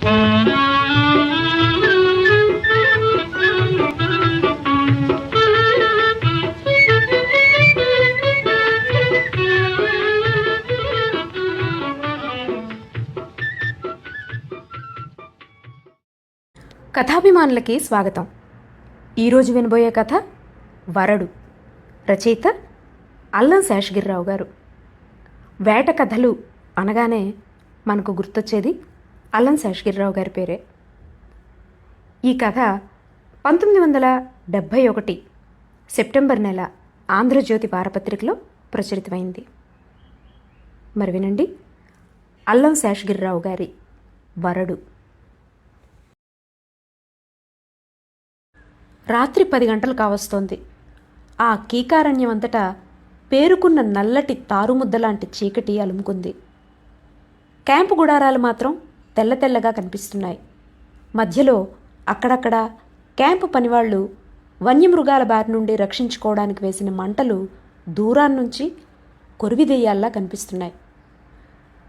కథాభిమానులకి స్వాగతం. ఈరోజు వినబోయే కథ వరడు. రచయిత అల్లం శేషగిరిరావు గారు. వేట కథలు అనగానే మనకు గుర్తొచ్చేది అల్లం శేషగిరిరావు గారి పేరే. ఈ కథ 1971 సెప్టెంబర్ నెల ఆంధ్రజ్యోతి వారపత్రికలో ప్రచురితమైంది. మరి వినండి, అల్లం శేషగిరిరావు గారి వరడు. రాత్రి 10 గంటలు కావస్తోంది. ఆ కీకారణ్యమంతటా పేరుకున్న నల్లటి తారుముద్దలాంటి చీకటి అలుముకుంది. క్యాంపు గుడారాలు మాత్రం తెల్ల తెల్లగా కనిపిస్తున్నాయి. మధ్యలో అక్కడక్కడ క్యాంపు పనివాళ్లు వన్యమృగాల బారి నుండి రక్షించుకోవడానికి వేసిన మంటలు దూరాన్నుంచి కొరివిదెయ్యాల్లా కనిపిస్తున్నాయి.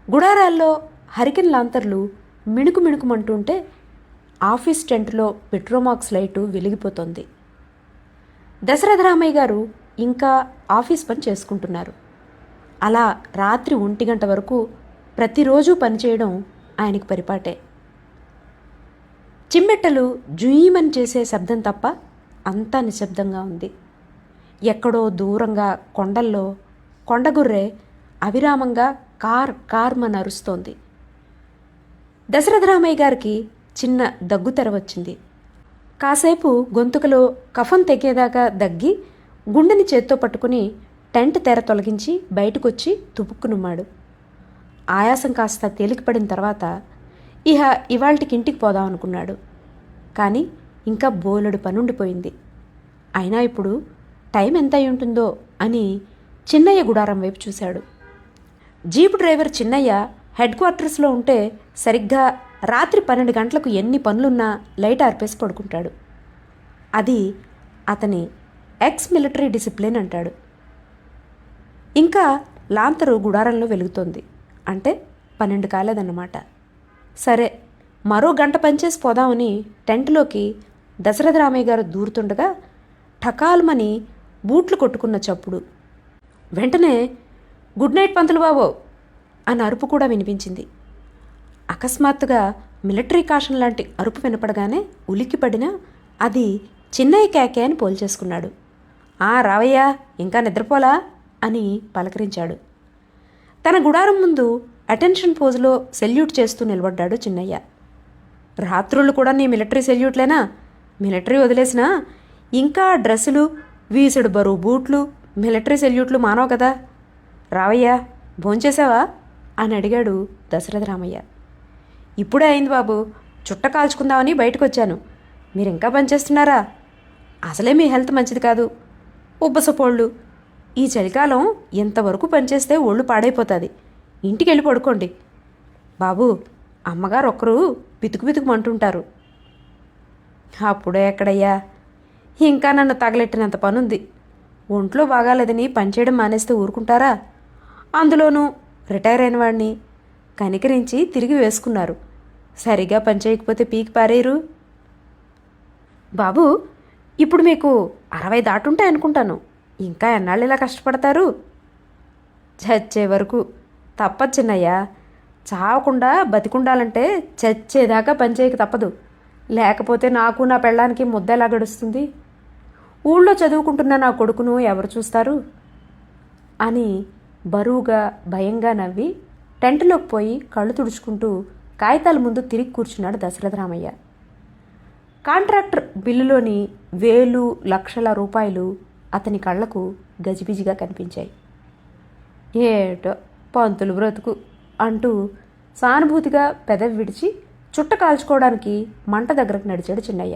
గుడారాల్లో హరికెన్ లాంతర్లు మిణుకు మిణుకుమంటుంటే ఆఫీస్ టెంట్లో పెట్రోమాక్స్ లైటు వెలిగిపోతోంది. దశరథరామయ్య గారు ఇంకా ఆఫీస్ పని చేసుకుంటున్నారు. అలా రాత్రి 1 గంట వరకు ప్రతిరోజు పనిచేయడం ఆయనకి పరిపాటే. చిమ్మెట్టలు జుయీమని చేసే శబ్దం తప్ప అంతా నిశ్శబ్దంగా ఉంది. ఎక్కడో దూరంగా కొండల్లో కొండగుర్రె అవిరామంగా కార్మని అరుస్తోంది. దశరథరామయ్య గారికి చిన్న దగ్గు తెర వచ్చింది. కాసేపు గొంతుకలో కఫం తెగేదాకా దగ్గి గుండెని చేత్తో పట్టుకుని టెంట్ తెర తొలగించి బయటకొచ్చి తుపుక్కునుమ్మాడు. ఆయాసం కాస్త తేలికపడిన తర్వాత ఇవాళకి ఇంటికి పోదాం అనుకున్నాడు. కానీ ఇంకా బోలెడు పనుండిపోయింది. అయినా ఇప్పుడు టైం ఎంత అయి ఉంటుందో అని చిన్నయ్య గుడారం వైపు చూశాడు. జీపు డ్రైవర్ చిన్నయ్య హెడ్ క్వార్టర్స్లో ఉంటే సరిగ్గా రాత్రి 12 గంటలకు ఎన్ని పనులున్నా లైట్ ఆర్పేసి పడుకుంటాడు. అది అతని ఎక్స్ మిలిటరీ డిసిప్లిన్ అంటాడు. ఇంకా లాంతరు గుడారంలో వెలుగుతోంది. అంటే 12 కాలేదన్నమాట. సరే, మరో గంట పనిచేసి పోదామని టెంట్లోకి దశరథరామయ్య గారు దూరుతుండగా ఠకాల్మని బూట్లు కొట్టుకున్న చప్పుడు. వెంటనే గుడ్ నైట్ పంతులు బాబో అని అరుపు కూడా వినిపించింది. అకస్మాత్తుగా మిలిటరీ కాషన్ లాంటి అరుపు వినపడగానే ఉలిక్కిపడినా అది చిన్నయ్య కేకే అని పోల్చేసుకున్నాడు. రావయ్యా, ఇంకా నిద్రపోలా అని పలకరించాడు. తన గుడారం ముందు అటెన్షన్ పోజులో సెల్యూట్ చేస్తూ నిలబడ్డాడు చిన్నయ్య. రాత్రుళ్ళు కూడా నీ మిలిటరీ సెల్యూట్లేనా? మిలిటరీ వదిలేసినా ఇంకా డ్రెస్సులు, వీసుడు బరువు బూట్లు, మిలిటరీ సెల్యూట్లు మానవు కదా. రావయ్యా, భోంచేసావా అని అడిగాడు దశరథరామయ్య. ఇప్పుడే అయింది బాబు, చుట్ట కాల్చుకుందామని బయటకు వచ్చాను. మీరు ఇంకా పనిచేస్తున్నారా? అసలే మీ హెల్త్ మంచిది కాదు. ఉబ్బసపోళ్ళు. ఈ చలికాలం ఎంతవరకు పనిచేస్తే ఒళ్ళు పాడైపోతుంది. ఇంటికి వెళ్ళి పడుకోండి బాబు. అమ్మగారు ఒక్కరు పితుకుమంటుంటారు. అప్పుడే ఎక్కడయ్యా, ఇంకా నన్ను తగలెట్టినంత పనుంది. ఒంట్లో బాగాలేదని పనిచేయడం మానేస్తే ఊరుకుంటారా? అందులోనూ రిటైర్ అయిన వాడిని కనికరించి తిరిగి వేసుకున్నారు. సరిగా పనిచేయకపోతే పీకి పారేరు. బాబు, ఇప్పుడు మీకు 60 దాటుంటాయి అనుకుంటాను. ఇంకా ఎన్నాళ్ళు ఇలా కష్టపడతారు? చచ్చే వరకు తప్పదు చిన్నయ్య. చావకుండా బతికుండాలంటే చచ్చేదాకా పనిచేయక తప్పదు. లేకపోతే నాకు నా పెళ్ళానికి ముద్ద ఎలా గడుస్తుంది? ఊళ్ళో చదువుకుంటున్న నా కొడుకును ఎవరు చూస్తారు అని బరువుగా భయంగా నవ్వి టెంట్లోకి పోయి కళ్ళు తుడుచుకుంటూ కాగితాల ముందు తిరిగి కూర్చున్నాడు దశరథరామయ్య. కాంట్రాక్టర్ బిల్లులోని వేలు లక్షల రూపాయలు అతని కళ్లకు గజిబిజిగా కనిపించాయి. ఏటో పంతులు బ్రతుకు అంటూ సానుభూతిగా పెదవి విడిచి చుట్ట కాల్చుకోవడానికి మంట దగ్గరకు నడిచాడు చిన్నయ్య.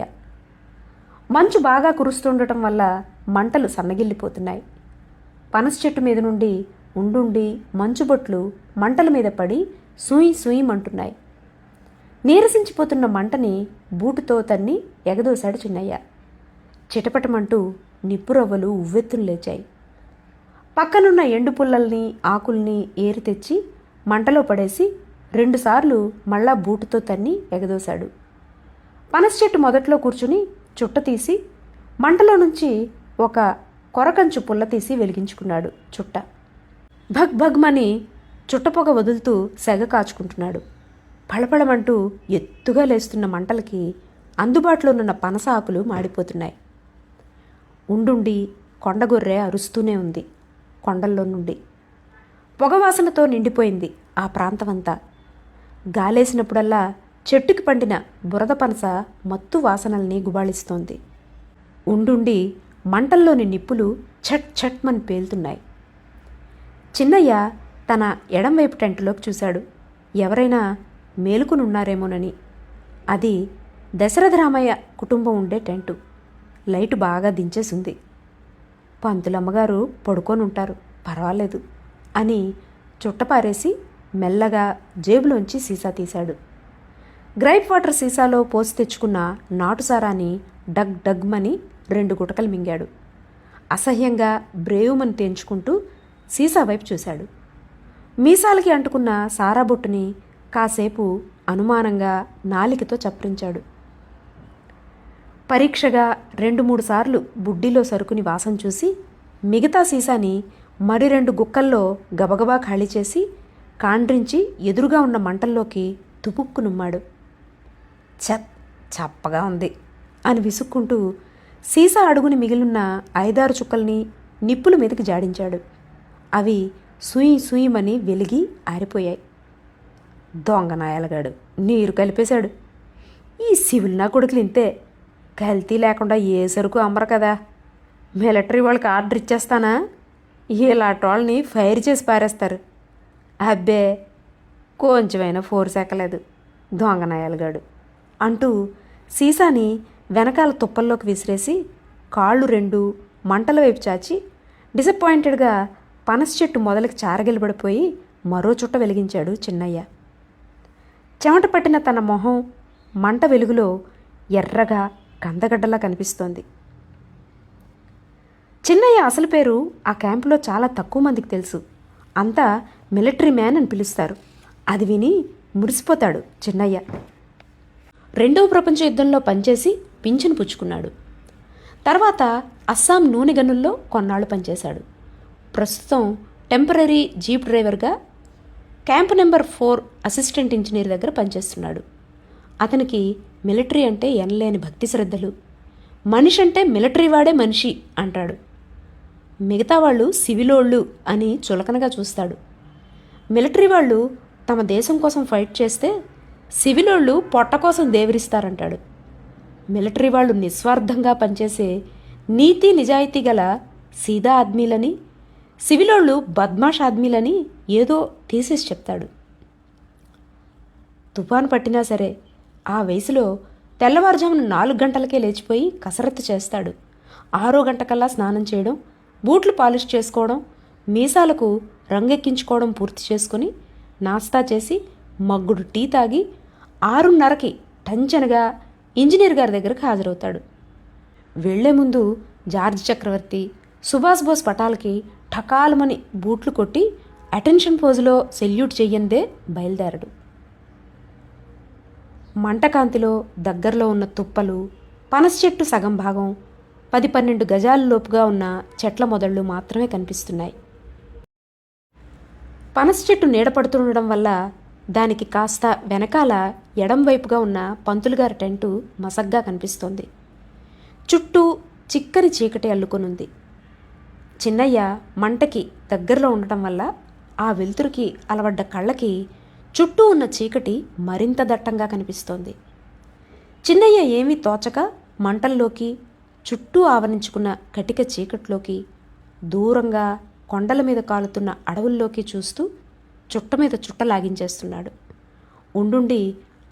మంచు బాగా కురుస్తుండటం వల్ల మంటలు సన్నగిల్లిపోతున్నాయి. పనస చెట్టు మీద నుండి ఉండుండి మంచుబొట్లు మంటల మీద పడి సూయిమంటున్నాయి. నీరసించిపోతున్న మంటని బూటుతో తన్ని ఎగదోశాడు చిన్నయ్య. చిటపటమంటూ నిప్పురవ్వలు ఉవ్వెత్తులు లేచాయి. పక్కనున్న ఎండు పుల్లల్ని ఆకుల్ని ఏరి తెచ్చి మంటలో పడేసి రెండుసార్లు మళ్ళా బూటుతో తన్ని ఎగదోశాడు. పనస చెట్టు మొదట్లో కూర్చుని చుట్ట తీసి మంటలో నుంచి ఒక కొరకంచు పుల్ల తీసి వెలిగించుకున్నాడు. చుట్ట భగ్ భగ్మని చుట్టపొగ వదులుతూ సెగ కాచుకుంటున్నాడు. పళపళమంటూ ఎత్తుగా లేస్తున్న మంటలకి అందుబాటులోనున్న పనస ఆకులు మాడిపోతున్నాయి. ఉండుండి కొండగొర్రె అరుస్తూనే ఉంది. కొండల్లో నుండి పొగవాసనతో నిండిపోయింది ఆ ప్రాంతమంతా. గాలేసినప్పుడల్లా చెట్టుకి పండిన బురద పనస మత్తు వాసనల్ని గుబాళిస్తోంది. ఉండుండి మంటల్లోని నిప్పులు ఛట్ ఛట్మని పేలుతున్నాయి. చిన్నయ్య తన ఎడంవైపు టెంటులోకి చూశాడు. ఎవరైనా మేలుకునున్నారేమోనని. అది దశరథరామయ్య కుటుంబం ఉండే టెంటు. లైటు బాగా దించేసింది. పంతులమ్మగారు పడుకొని ఉంటారు, పర్వాలేదు అని చుట్టపారేసి మెల్లగా జేబులోంచి సీసా తీశాడు. గ్రైప్ వాటర్ సీసాలో పోసి తెచ్చుకున్న నాటుసారాన్ని డగ్ డగ్మని 2 గుటకలు మింగాడు. అసహ్యంగా బ్రేవుమని తేంచుకుంటూ సీసా వైపు చూశాడు. మీసాలకి అంటుకున్న సారా బొట్టుని కాసేపు అనుమానంగా నాలికతో చప్పరించాడు. పరీక్షగా 2-3 సార్లు బుడ్డిలో సరుకుని వాసన చూసి మిగతా సీసాని మరి 2 గుక్కల్లో గబగబా ఖాళీ చేసి కాండ్రించి ఎదురుగా ఉన్న మంటల్లోకి తుపుక్కునుమ్మాడు. చప్పగా ఉంది అని విసుక్కుంటూ సీసా అడుగుని మిగిలిన 5-6 చుక్కల్ని నిప్పుల మీదకి జాడించాడు. అవి సుయి సుయిమని వెలిగి ఆరిపోయాయి. దొంగనాయలగాడు నీరు కలిపేశాడు. ఈ సివిల్ నా కొడుకులు ఇంతే, కల్తీ లేకుండా ఏ సరుకు అమ్మరు కదా. మిలిటరీ వాళ్ళకి ఆర్డర్ ఇచ్చేస్తానా, ఇలాంటి వాళ్ళని ఫైర్ చేసి పారేస్తారు. అబ్బే కొంచెమైనా ఫోర్స్ ఎక్కలేదు దొంగనాయలగాడు అంటూ సీసాని వెనకాల తుప్పల్లోకి విసిరేసి కాళ్ళు 2 మంటల వైపు చాచి డిసప్పాయింటెడ్గా పనస చెట్టు మొదలకి చారగిలబడిపోయి మరో చుట్ట వెలిగించాడు చిన్నయ్య. చెమట పట్టిన తన మొహం మంట వెలుగులో ఎర్రగా కందగడ్డలా కనిపిస్తోంది. చిన్నయ్య అసలు పేరు ఆ క్యాంపులో చాలా తక్కువ మందికి తెలుసు. అంతా మిలిటరీ మ్యాన్ అని పిలుస్తారు. అది విని మురిసిపోతాడు చిన్నయ్య. 2వ ప్రపంచ యుద్ధంలో పనిచేసి పింఛను పుచ్చుకున్నాడు. తర్వాత అస్సాం నూనె గనుల్లో కొన్నాళ్ళు పనిచేశాడు. ప్రస్తుతం టెంపరరీ జీప్ డ్రైవర్గా క్యాంప్ నెంబర్ 4 అసిస్టెంట్ ఇంజనీర్ దగ్గర పనిచేస్తున్నాడు. అతనికి మిలిటరీ అంటే ఎనలేని భక్తి శ్రద్ధలు. మనిషి అంటే మిలిటరీ వాడే మనిషి అంటాడు. మిగతా వాళ్ళు సివిలోళ్ళు అని చులకనగా చూస్తాడు. మిలిటరీ వాళ్ళు తమ దేశం కోసం ఫైట్ చేస్తే సివిలోళ్ళు పొట్ట కోసం దేవరిస్తారంటాడు. మిలిటరీ వాళ్ళు నిస్వార్థంగా పనిచేసే నీతి నిజాయితీ గల సీదా ఆద్మీలని, సివిలోళ్ళు బద్మాష్ ఆద్మీలని ఏదో తీసేసి చెప్తాడు. తుఫాను పట్టినా సరే ఆ వయసులో తెల్లవారుజామున 4 గంటలకే లేచిపోయి కసరత్తు చేస్తాడు. 6 గంటకల్లా స్నానం చేయడం, బూట్లు పాలిష్ చేసుకోవడం, మీసాలకు రంగెక్కించుకోవడం పూర్తి చేసుకుని నాస్తా చేసి మగ్గుడు టీ తాగి 6:30కి టంచనగా ఇంజనీర్ గారి దగ్గరకు హాజరవుతాడు. వెళ్లే ముందు జార్జ్ చక్రవర్తి, సుభాష్ బోస్ పటాలకి ఠకాలమని బూట్లు కొట్టి అటెన్షన్ పోజులో సెల్యూట్ చెయ్యందే బయలుదేరడు. మంటకాంతిలో దగ్గరలో ఉన్న తుప్పలు, పనస చెట్టు సగం భాగం, 10-12 గజాల లోపుగా ఉన్న చెట్ల మొదళ్ళు మాత్రమే కనిపిస్తున్నాయి. పనస చెట్టు నీడపడుతుండడం వల్ల దానికి కాస్త వెనకాల ఎడంవైపుగా ఉన్న పంతులుగారి టెంటు మసగ్గా కనిపిస్తోంది. చుట్టూ చిక్కని చీకటి అల్లుకొనుంది. చిన్నయ్య మంటకి దగ్గరలో ఉండటం వల్ల ఆ వెలుతురుకి అలవడ్డ కళ్ళకి చుట్టూ ఉన్న చీకటి మరింత దట్టంగా కనిపిస్తోంది. చిన్నయ్య ఏమీ తోచక మంటల్లోకి, చుట్టూ ఆవరించుకున్న కటిక చీకట్లోకి, దూరంగా కొండల మీద కాలుతున్న అడవుల్లోకి చూస్తూ చుట్ట మీద చుట్ట లాగించేస్తున్నాడు. ఉండుండి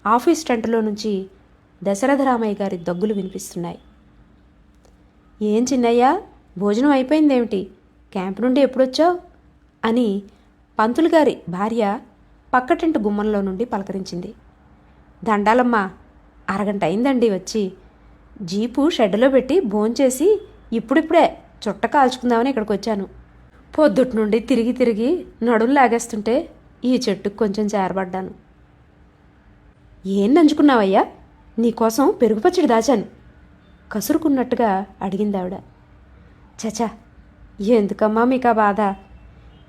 ఆఫీస్ టెంట్లో నుంచి దశరథరామయ్య గారి దగ్గులు వినిపిస్తున్నాయి. ఏం చిన్నయ్య, భోజనం అయిపోయిందేమిటి? క్యాంప్ నుండి ఎప్పుడొచ్చావు అని పంతులు గారి భార్య పక్క టెంట్ గుమ్మంలో నుండి పలకరించింది. దండాలమ్మా, అరగంట అయిందండి వచ్చి. జీపు షెడ్లో పెట్టి భోంచేసి ఇప్పుడిప్పుడే చుట్ట కాల్చుకుందామని ఇక్కడికి వచ్చాను. పొద్దుటి నుండి తిరిగి తిరిగి నడుము లాగేస్తుంటే ఈ చెట్టుకు కొంచెం చేరబడ్డాను. ఏం నంచుకున్నావయ్యా? నీకోసం పెరుగు పచ్చడి దాచాను కసురుకున్నట్టుగా అడిగిందావిడ. చచా, ఎందుకమ్మా మీకు ఆ బాధ?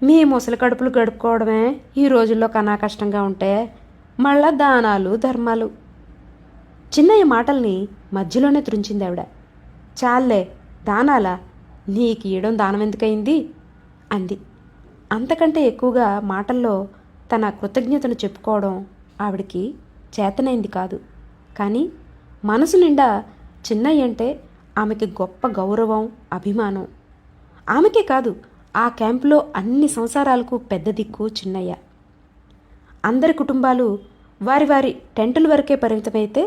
మీ ముసలి కడుపులు గడుపుకోవడమే ఈ రోజుల్లో కన్నా కష్టంగా ఉంటే మళ్ళా దానాలు ధర్మాలు. చిన్నయ్య మాటల్ని మధ్యలోనే త్రుంచిందావిడ. చాలే, దానాలా? నీకు ఇయడం దానం ఎందుకయింది అంది. అంతకంటే ఎక్కువగా మాటల్లో తన కృతజ్ఞతను చెప్పుకోవడం ఆవిడికి చేతనైంది కాదు. కానీ మనసు నిండా చిన్నయ్య అంటే ఆమెకి గొప్ప గౌరవం, అభిమానం. ఆమెకే కాదు, ఆ క్యాంపులో అన్ని సంసారాలకు పెద్ద దిక్కు చిన్నయ్య. అందరి కుటుంబాలు వారి వారి టెంటుల వరకే పరిమితమైతే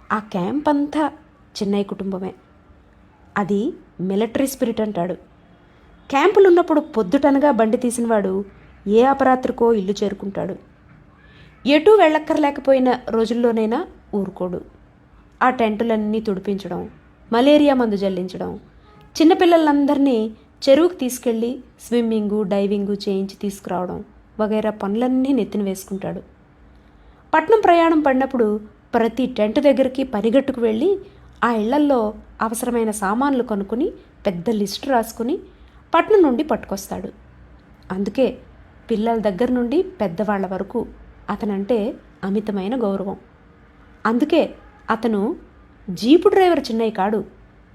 ఆ క్యాంప్ అంతా చిన్నయ్య కుటుంబమే. అది మిలిటరీ స్పిరిట్ అంటాడు. క్యాంపులు ఉన్నప్పుడు పొద్దుటనగా బండి తీసినవాడు ఏ అపరాత్రికో ఇల్లు చేరుకుంటాడు. ఎటూ వెళ్ళక్కర్లేకపోయిన రోజుల్లోనైనా ఊరుకోడు. ఆ టెంటులన్నీ తుడిపించడం, మలేరియా మందు జల్లించడం, చిన్నపిల్లలందరినీ చెరువుకు తీసుకెళ్ళి స్విమ్మింగు, డైవింగు చేయించి తీసుకురావడం వగైరా పనులన్నీ నెత్తిన వేసుకుంటాడు. పట్నం ప్రయాణం పడినప్పుడు ప్రతి టెంట్ దగ్గరికి పనిగట్టుకు వెళ్ళి ఆ ఇళ్లల్లో అవసరమైన సామాన్లు కొనుక్కుని పెద్ద లిస్టు రాసుకుని పట్నం నుండి పట్టుకొస్తాడు. అందుకే పిల్లల దగ్గర నుండి పెద్దవాళ్ల వరకు అతనంటే అమితమైన గౌరవం. అందుకే అతను జీపు డ్రైవర్ చిన్నయ్య కాడు,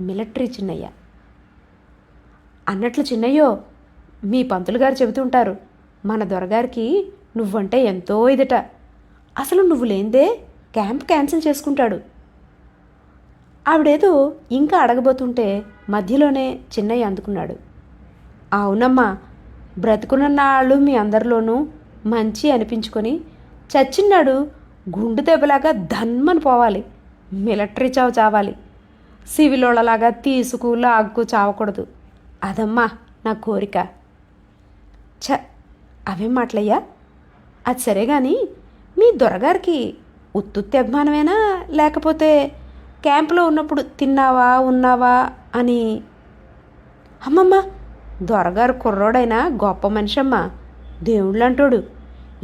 మిలిటరీ చిన్నయ్య. అన్నట్లు చిన్నయ్యో, మీ పంతులు గారు చెబుతుంటారు, మన దొరగారికి నువ్వంటే ఎంతో ఇదట. అసలు నువ్వు లేందే క్యాంప్ క్యాన్సిల్ చేసుకుంటాడు. ఆవిడేదో ఇంకా అడగబోతుంటే మధ్యలోనే చిన్నయ్య అందుకున్నాడు. అవునమ్మా, బ్రతుకున్న నాళ్ళు మీ అందరిలోనూ మంచి అనిపించుకొని చచ్చిన్నాడు గుండు దెబ్బలాగా ధన్మని పోవాలి. మిలిటరీ చావు చావాలి. సివిలోళ్ళలాగా తీసుకు లాగ్గు చావకూడదు. అదమ్మా నా కోరిక. అవేం మాటలయ్యా? అది సరే కానీ మీ దొరగారికి ఉత్తుత్తి అభిమానమేనా, లేకపోతే క్యాంపులో ఉన్నప్పుడు తిన్నావా ఉన్నావా అని? అమ్మమ్మ, దొరగారు కుర్రోడైనా గొప్ప మనిషి అమ్మా, దేవుళ్ళంటాడు.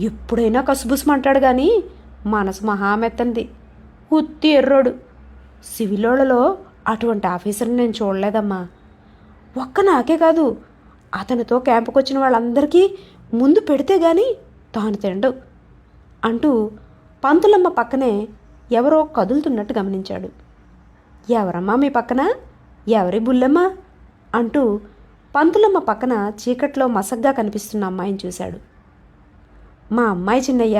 ఎప్పుడైనా కసుబుసుమంటాడు కానీ మనసు మహామెత్తంది. ఉత్తి ఎర్రోడు. సివిలోళ్ళలో అటువంటి ఆఫీసర్ని నేను చూడలేదమ్మా. ఒక్క నాకే కాదు, అతనితో క్యాంపుకు వచ్చిన వాళ్ళందరికీ ముందు పెడితే గాని తాను తిండు అంటూ పంతులమ్మ పక్కనే ఎవరో కదులుతున్నట్టు గమనించాడు. ఎవరమ్మా మీ పక్కన? ఎవరి బుల్లమ్మ అంటూ పంతులమ్మ పక్కన చీకట్లో మసగ్గా కనిపిస్తున్న అమ్మాయిని చూశాడు. మా అమ్మాయి చిన్నయ్య.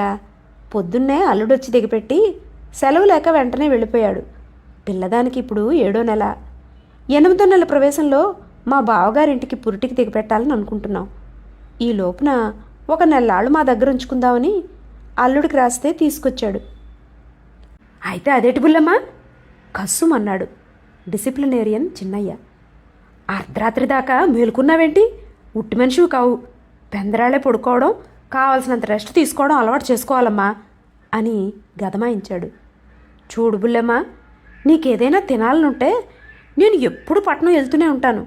పొద్దున్నే అల్లుడొచ్చి దిగపెట్టి సెలవు లేక వెంటనే వెళ్ళిపోయాడు. పిల్లదానికి ఇప్పుడు 7వ నెల. 8వ నెల ప్రవేశంలో మా బావగారింటికి పురిటికి దిగపెట్టాలని అనుకుంటున్నాం. ఈ లోపున ఒక నెల్లాళ్ళు మా దగ్గర ఉంచుకుందామని అల్లుడికి రాస్తే తీసుకొచ్చాడు. అయితే అదేటి బుల్లమ్మా? కస్సుమన్నాడు డిసిప్లినేరియన్ చిన్నయ్య. అర్ధరాత్రి దాకా మేలుకున్నావేంటి? ఉట్టి మనిషివి కావు. పెందరాళ్లే పడుకోవడం, కావలసినంత రెస్ట్ తీసుకోవడం అలవాటు చేసుకోవాలమ్మా అని గదమాయించాడు. చూడు బుల్లమ్మా, నీకేదైనా తినాలనుంటే నేను ఎప్పుడు పట్నం వెళ్తూనే ఉంటాను.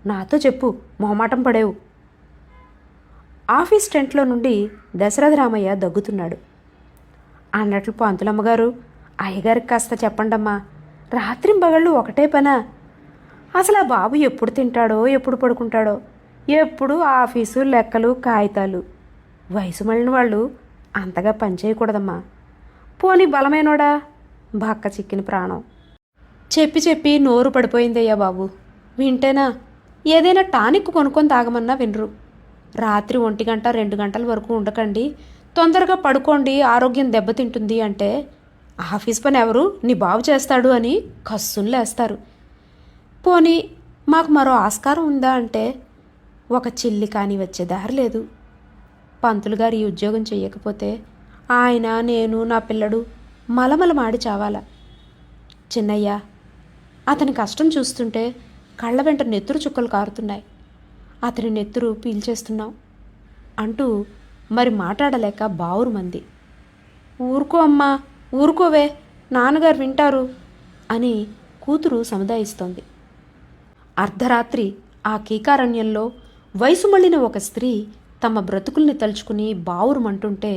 నాతో చెప్పు, మొహమాటం పడేవు. ఆఫీస్ టెంట్లో నుండి దశరథ రామయ్య దగ్గుతున్నాడు. అన్నట్లు పంతులమ్మగారు, అయ్యగారికి కాస్త చెప్పండమ్మా, రాత్రింబగళ్ళు ఒకటే పనా? అసలు ఆ బాబు ఎప్పుడు తింటాడో ఎప్పుడు పడుకుంటాడో, ఎప్పుడు ఆఫీసు లెక్కలు కాగితాలు. వయసు మళ్ళిన వాళ్ళు అంతగా పనిచేయకూడదమ్మా. పోనీ బలమైనోడా? బక్క చిక్కిన ప్రాణం. చెప్పి చెప్పి నోరు పడిపోయిందయ్యా బాబు. వింటేనా? ఏదైనా టానిక్ కొనుక్కొని తాగమన్నా వినరు. రాత్రి 1 గంట 2 గంటల వరకు ఉండకండి, తొందరగా పడుకోండి, ఆరోగ్యం దెబ్బతింటుంది అంటే ఆఫీస్ పని ఎవరు నీ బాబు చేస్తాడు అని కస్సును లేస్తారు. పోనీ మాకు మరో ఆస్కారం ఉందా అంటే ఒక చిల్లి కాని వచ్చే దారి లేదు. పంతులు గారు ఈ ఉద్యోగం చెయ్యకపోతే ఆయన, నేను, నా పిల్లడు మలమలమాడి చావాలా. చిన్నయ్య, అతని కష్టం చూస్తుంటే కళ్ళ వెంట నెత్తురు చుక్కలు కారుతున్నాయి. అతని నెత్తురు పీల్చేస్తున్నాం అంటూ మరి మాట్లాడలేక బావురుమంది. ఊరుకో అమ్మా, ఊరుకోవే, నాన్నగారు వింటారు అని కూతురు సముదాయిస్తోంది. అర్ధరాత్రి ఆ కీకారణ్యంలో వయసు మళ్ళిన ఒక స్త్రీ తమ బ్రతుకుల్ని తలుచుకుని బావురుమంటుంటే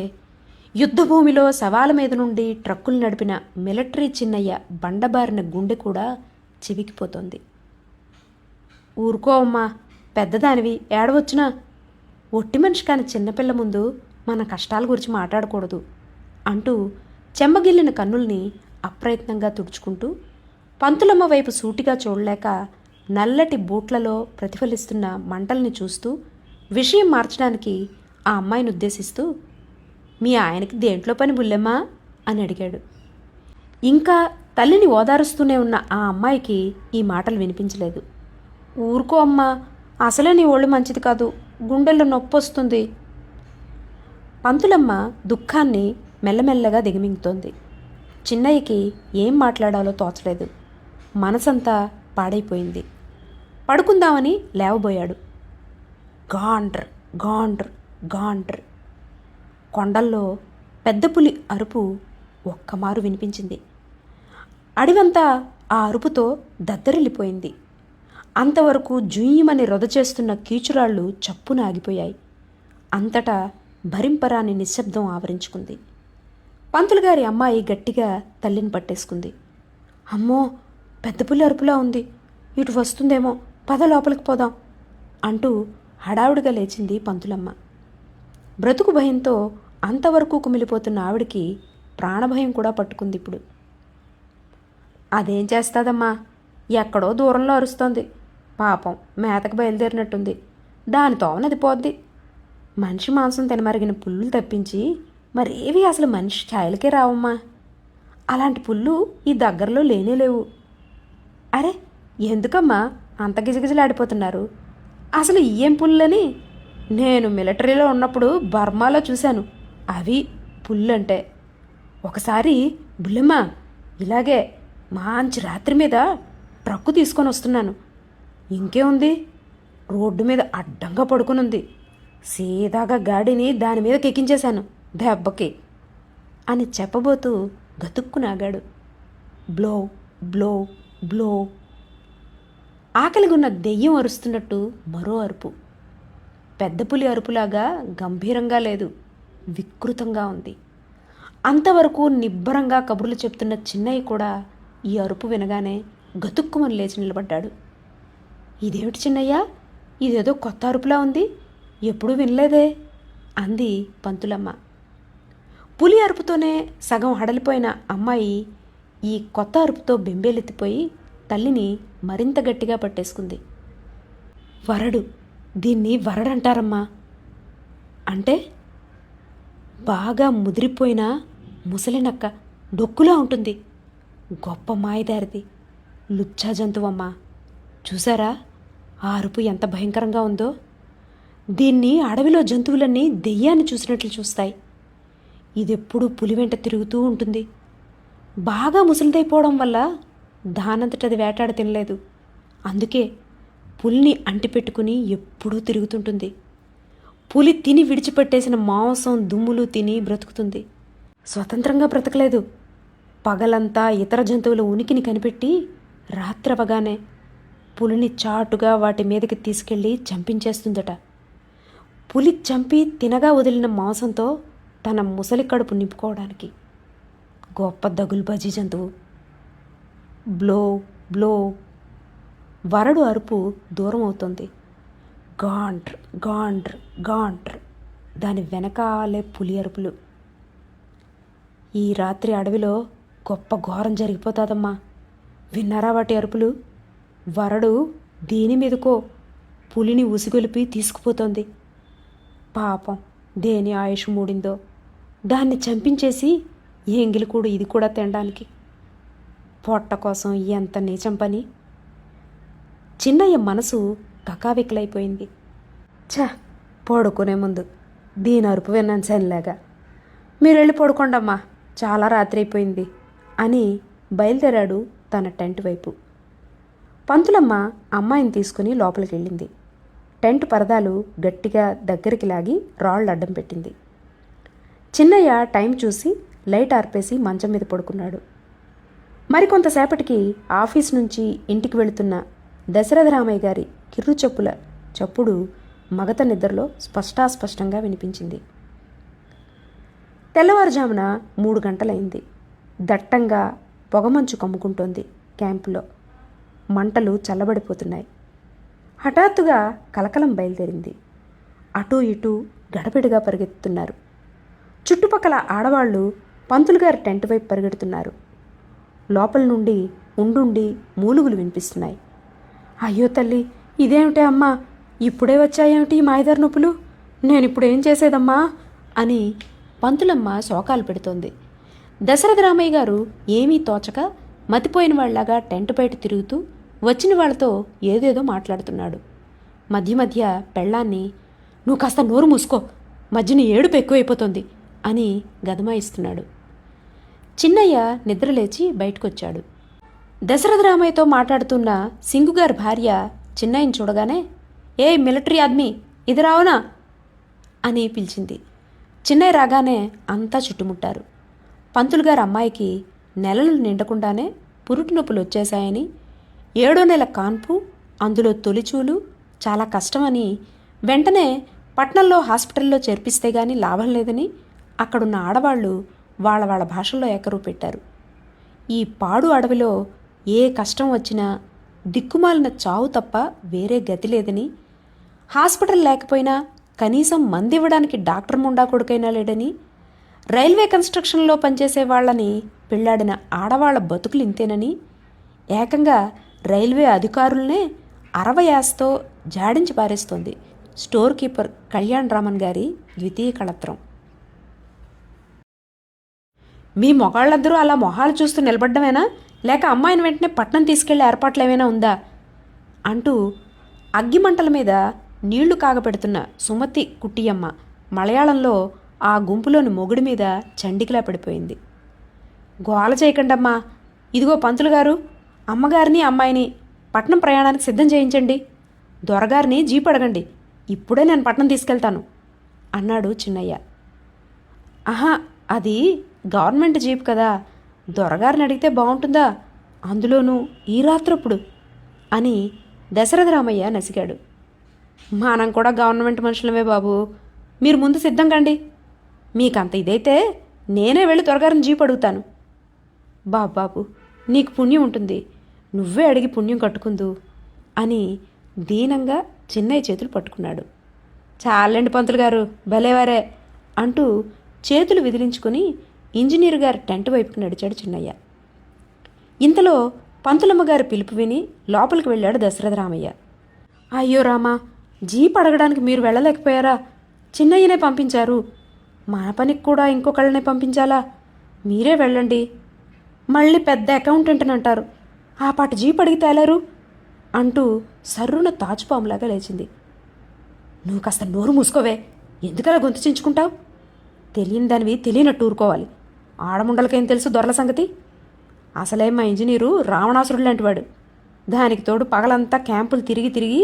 యుద్ధభూమిలో శవాల మీద నుండి ట్రక్కులు నడిపిన మిలిటరీ చిన్నయ్య బండబారిన గుండె కూడా చివికిపోతోంది. ఊరుకో అమ్మా, పెద్దదానివి, ఏడవచ్చునా? ఒట్టి మనిషి కాని చిన్నపిల్ల ముందు మన కష్టాల గురించి మాట్లాడకూడదు అంటూ చెమ్మగిల్లిన కన్నుల్ని అప్రయత్నంగా తుడుచుకుంటూ పంతులమ్మ వైపు సూటిగా చూడలేక నల్లటి బూట్లలో ప్రతిఫలిస్తున్న మంటల్ని చూస్తూ విషయం మార్చడానికి ఆ అమ్మాయిని ఉద్దేశిస్తూ, మీ ఆయనకి దేంట్లో పని బుల్లెమ్మా అని అడిగాడు. ఇంకా తల్లిని ఓదారుస్తూనే ఉన్న ఆ అమ్మాయికి ఈ మాటలు వినిపించలేదు. ఊరుకో అమ్మా, అసలే నీ ఒళ్ళు మంచిది కాదు, గుండెల్లో నొప్పి వస్తుంది. పంతులమ్మ దుఃఖాన్ని మెల్లమెల్లగా దిగమింగుతోంది. చిన్నయ్యకి ఏం మాట్లాడాలో తోచలేదు. మనసంతా పాడైపోయింది. పడుకుందామని లేవబోయాడు. గాండ్ర్ గాండ్ర్ గాండ్ర్. కొండల్లో పెద్ద పులి అరుపు ఒక్కమారు వినిపించింది. అడివంతా ఆ అరుపుతో దద్దరిల్లిపోయింది. అంతవరకు జుయ్యమని రొద చేస్తున్న కీచురాళ్ళు చప్పున ఆగిపోయాయి. అంతటా భరింపరాని నిశ్శబ్దం ఆవరించుకుంది. పంతులుగారి అమ్మాయి గట్టిగా తల్లిని పట్టేసుకుంది. అమ్మో, పెద్ద పులి అరుపులా ఉంది, ఇటు వస్తుందేమో, పద లోపలికి పోదాం అంటూ హడావుడిగా లేచింది పంతులమ్మ. బ్రతుకు భయంతో అంతవరకు కుమిలిపోతున్న ఆవిడికి ప్రాణభయం కూడా పట్టుకుంది ఇప్పుడు. అదేం చేస్తాదమ్మా, ఎక్కడో దూరంలో అరుస్తోంది, పాపం మేతకు బయలుదేరినట్టుంది, దానితో నది పోద్ది. మనిషి మాంసం తినమరిగిన పుల్లు తప్పించి మరేవి అసలు మనిషి ఛాయలకే రావమ్మా. అలాంటి పుల్లు ఈ దగ్గరలో లేనేలేవు. అరే, ఎందుకమ్మా అంత గిజగిజలాడిపోతున్నారు? అసలు ఏం పుల్లని నేను మిలిటరీలో ఉన్నప్పుడు బర్మాలో చూశాను, అవి పుల్లంటే. ఒకసారి బుల్లెమ్మ ఇలాగే మంచి రాత్రి మీద ట్రక్కు తీసుకొని వస్తున్నాను. ఇంకేముంది, రోడ్డు మీద అడ్డంగా పడుకునుంది. సీదాగా గాడిని దాని మీదకి ఎక్కించేశాను దెబ్బకి అని చెప్పబోతూ గతుక్కునాగాడు. Blow blow blow. ఆకలిగున్న దెయ్యం అరుస్తున్నట్టు మరో అరుపు. పెద్ద పులి అరుపులాగా గంభీరంగా లేదు, వికృతంగా ఉంది. అంతవరకు నిబ్బరంగా కబుర్లు చెప్తున్న చిన్నయ్య కూడా ఈ అరుపు వినగానే గతుక్కుమని లేచి నిలబడ్డాడు. ఇదేమిటి చిన్నయ్య, ఇదేదో కొత్త అరుపులా ఉంది, ఎప్పుడూ వినలేదే అంది పంతులమ్మ. పులి అరుపుతోనే సగం హడలిపోయిన అమ్మాయి ఈ కొత్త అరుపుతో బెంబేలెత్తిపోయి తల్లిని మరింత గట్టిగా పట్టేసుకుంది. వరడు, దీన్ని వరడంటారమ్మా. అంటే? బాగా ముదిరిపోయిన ముసలినక్క, డొక్కులా ఉంటుంది, గొప్ప మాయదారిది, లుచ్చా జంతువమ్మా. చూసారా ఆ అరుపు ఎంత భయంకరంగా ఉందో? దీన్ని అడవిలో జంతువులన్నీ దెయ్యాన్ని చూసినట్లు చూస్తాయి. ఇదెప్పుడు పులి వెంట తిరుగుతూ ఉంటుంది. బాగా ముసలిదైపోవడం వల్ల దానంతటది వేటాడ తినలేదు, అందుకే పులిని అంటిపెట్టుకుని ఎప్పుడూ తిరుగుతుంటుంది. పులి తిని విడిచిపెట్టేసిన మాంసం దుమ్ములు తిని బ్రతుకుతుంది, స్వతంత్రంగా బ్రతకలేదు. పగలంతా ఇతర జంతువుల ఉనికిని కనిపెట్టి రాత్రవగానే పులిని చాటుగా వాటి మీదకి తీసుకెళ్ళి చంపించేస్తుందట. పులి చంపి తినగా వదిలిన మాంసంతో తన ముసలి కడుపు నింపుకోవడానికి. గొప్ప దగుల్బాజీ జంతువు. బ్లో బ్లో. వరడు అరుపు దూరం అవుతుంది. గాండ్ర్ గాండ్ర్ గాండ్ర్. దాని వెనకాలే పులి అరుపులు. ఈ రాత్రి అడవిలో గొప్ప ఘోరం జరిగిపోతాదమ్మా. విన్నారా వాటి అరుపులు? వరడు దీని మీదకో పులిని ఉసిగొలిపి తీసుకుపోతోంది. పాపం దేని ఆయుష్ మూడిందో, దాన్ని చంపించేసి ఎంగిలికూడు ఇది కూడా తినడానికి. పొట్ట కోసం ఎంత నీచం పని. చిన్నయ్య మనసు కకావికలైపోయింది. ఛ, పడుకునే ముందు దీని అరుపు విన్నాను సనిలాగా. మీరు వెళ్ళి పడుకోండమ్మా, చాలా రాత్రి అయిపోయింది అని బయలుదేరాడు తన టెంట్ వైపు. పంతులమ్మ అమ్మాయిని తీసుకుని లోపలికి వెళ్ళింది. టెంట్ పరదాలు గట్టిగా దగ్గరికి లాగి రాళ్ళు అడ్డం పెట్టింది. చిన్నయ్య టైం చూసి లైట్ ఆర్పేసి మంచం మీద పడుకున్నాడు. మరికొంతసేపటికి ఆఫీస్ నుంచి ఇంటికి వెళుతున్న దశరథరామయ్య గారి కిర్రు చెప్పుల చప్పుడు మగత నిద్రలో స్పష్టాస్పష్టంగా వినిపించింది. తెల్లవారుజామున 3 గంటలైంది. దట్టంగా పొగమంచు కమ్ముకుంటోంది. క్యాంపులో మంటలు చల్లబడిపోతున్నాయి. హఠాత్తుగా కలకలం బయలుదేరింది. అటూ ఇటూ గడబిడగా పరిగెత్తుతున్నారు. చుట్టుపక్కల ఆడవాళ్లు పంతులుగారి టెంట్ వైపు పరిగెడుతున్నారు. లోపల నుండి ఉండుండి మూలుగులు వినిపిస్తున్నాయి. అయ్యో తల్లి, ఇదేమిటే అమ్మా, ఇప్పుడే వచ్చాయేమిటి ఈ మాయదారి నొప్పులు? నేనిప్పుడేం చేసేదమ్మా అని పంతులమ్మ శోకాలు పెడుతోంది. దశరథ రామయ్య గారు ఏమీ తోచక మతిపోయిన వాళ్లాగా టెంట్ బయట తిరుగుతూ వచ్చిన వాళ్లతో ఏదేదో మాట్లాడుతున్నాడు. మధ్య మధ్య పెళ్ళాన్ని, నువ్వు కాస్త నోరు మూసుకో, మధ్యన ఏడుపు ఎక్కువైపోతుంది అని గదమాయిస్తున్నాడు. చిన్నయ్య నిద్రలేచి బయటకొచ్చాడు. దశరథ రామయ్యతో మాట్లాడుతున్న సింగుగారి భార్య చిన్నయ్యని చూడగానే, ఏ మిలిటరీ ఆద్మీ ఇది రావనా అని పిలిచింది. చిన్నయ్య రాగానే అంతా చుట్టుముట్టారు. పంతులుగారు అమ్మాయికి నెలలు నిండకుండానే పురుటి నొప్పులు వచ్చేశాయని, 7వ నెల కాన్పు, అందులో తొలిచూలు చాలా కష్టమని, వెంటనే పట్నంలో హాస్పిటల్లో చేర్పిస్తే గానీ లాభం లేదని అక్కడున్న ఆడవాళ్లు వాళ్ళ భాషల్లో ఏకరువు పెట్టారు. ఈ పాడు అడవిలో ఏ కష్టం వచ్చినా దిక్కుమాలిన చావు తప్ప వేరే గతి లేదని, హాస్పిటల్ లేకపోయినా కనీసం మందివ్వడానికి డాక్టర్ ముండా కొడుకైనా లేడని, రైల్వే కన్స్ట్రక్షన్లో పనిచేసే వాళ్ళని పెళ్లాడిన ఆడవాళ్ల బతుకులు ఇంతేనని, ఏకంగా రైల్వే అధికారులనే 60 యాస్తో జాడించి పారేస్తోంది స్టోర్ కీపర్ కళ్యాణ్ రామన్ గారి ద్వితీయ కళత్రం. మీ మొగాళ్ళందరూ అలా మొహాలు చూస్తూ నిలబడ్డమేనా, లేక అమ్మాయిని వెంటనే పట్నం తీసుకెళ్లే ఏర్పాట్లు ఏమైనా ఉందా అంటూ అగ్గిమంటల మీద నీళ్లు కాగపెడుతున్న సుమతి కుట్టియమ్మ మలయాళంలో ఆ గుంపులోని మొగుడి మీద చండికిలా పడిపోయింది. గోల చేయకండమ్మా, ఇదిగో పంతులు గారు, అమ్మగారిని అమ్మాయిని పట్నం ప్రయాణానికి సిద్ధం చేయించండి, దొరగారిని జీప్ అడగండి, ఇప్పుడే నేను పట్నం తీసుకెళ్తాను అన్నాడు చిన్నయ్య. ఆహా, అది గవర్నమెంట్ జీప్ కదా, దొరగారిని అడిగితే బాగుంటుందా, అందులోనూ ఈ రాత్రప్పుడు అని దశరథ రామయ్య నసిగాడు. మనం కూడా గవర్నమెంట్ మనుషులమే బాబు, మీరు ముందు సిద్ధం కండి, మీకంత ఇదైతే నేనే వెళ్ళి దొరగారిని జీప్ అడుగుతాను. బాబు, నీకు పుణ్యం ఉంటుంది, నువ్వే అడిగి పుణ్యం కట్టుకుందు అని దీనంగా చిన్నయ్య చేతులు పట్టుకున్నాడు. చాలండి పంతులు గారు, భలేవారే అంటూ చేతులు విదిలించుకుని ఇంజనీర్ గారి టెంట్ వైపుకి నడిచాడు చిన్నయ్య. ఇంతలో పంతులమ్మగారి పిలుపు విని లోపలికి వెళ్ళాడు దశరథ రామయ్య. అయ్యో రామా, జీప్ అడగడానికి మీరు వెళ్ళలేకపోయారా? చిన్నయ్యనే పంపించారు, మన పనికి కూడా ఇంకొకళ్ళనే పంపించాలా? మీరే వెళ్ళండి, మళ్ళీ పెద్ద అకౌంటెంట్ని అంటారు, ఆ పాటి జీప్ అడిగి తేలారు అంటూ సర్రున తాచుపాములాగా లేచింది. నువ్వు కాస్త నోరు మూసుకోవే, ఎందుకలా గొంతు చించుకుంటావు? తెలియని దానివి తెలియనట్టు ఊరుకోవాలి. ఆడముండలకేం తెలుసు దొరల సంగతి? అసలే మా ఇంజనీరు రావణాసురుడు లాంటివాడు, దానికి తోడు పగలంతా క్యాంపులు తిరిగి తిరిగి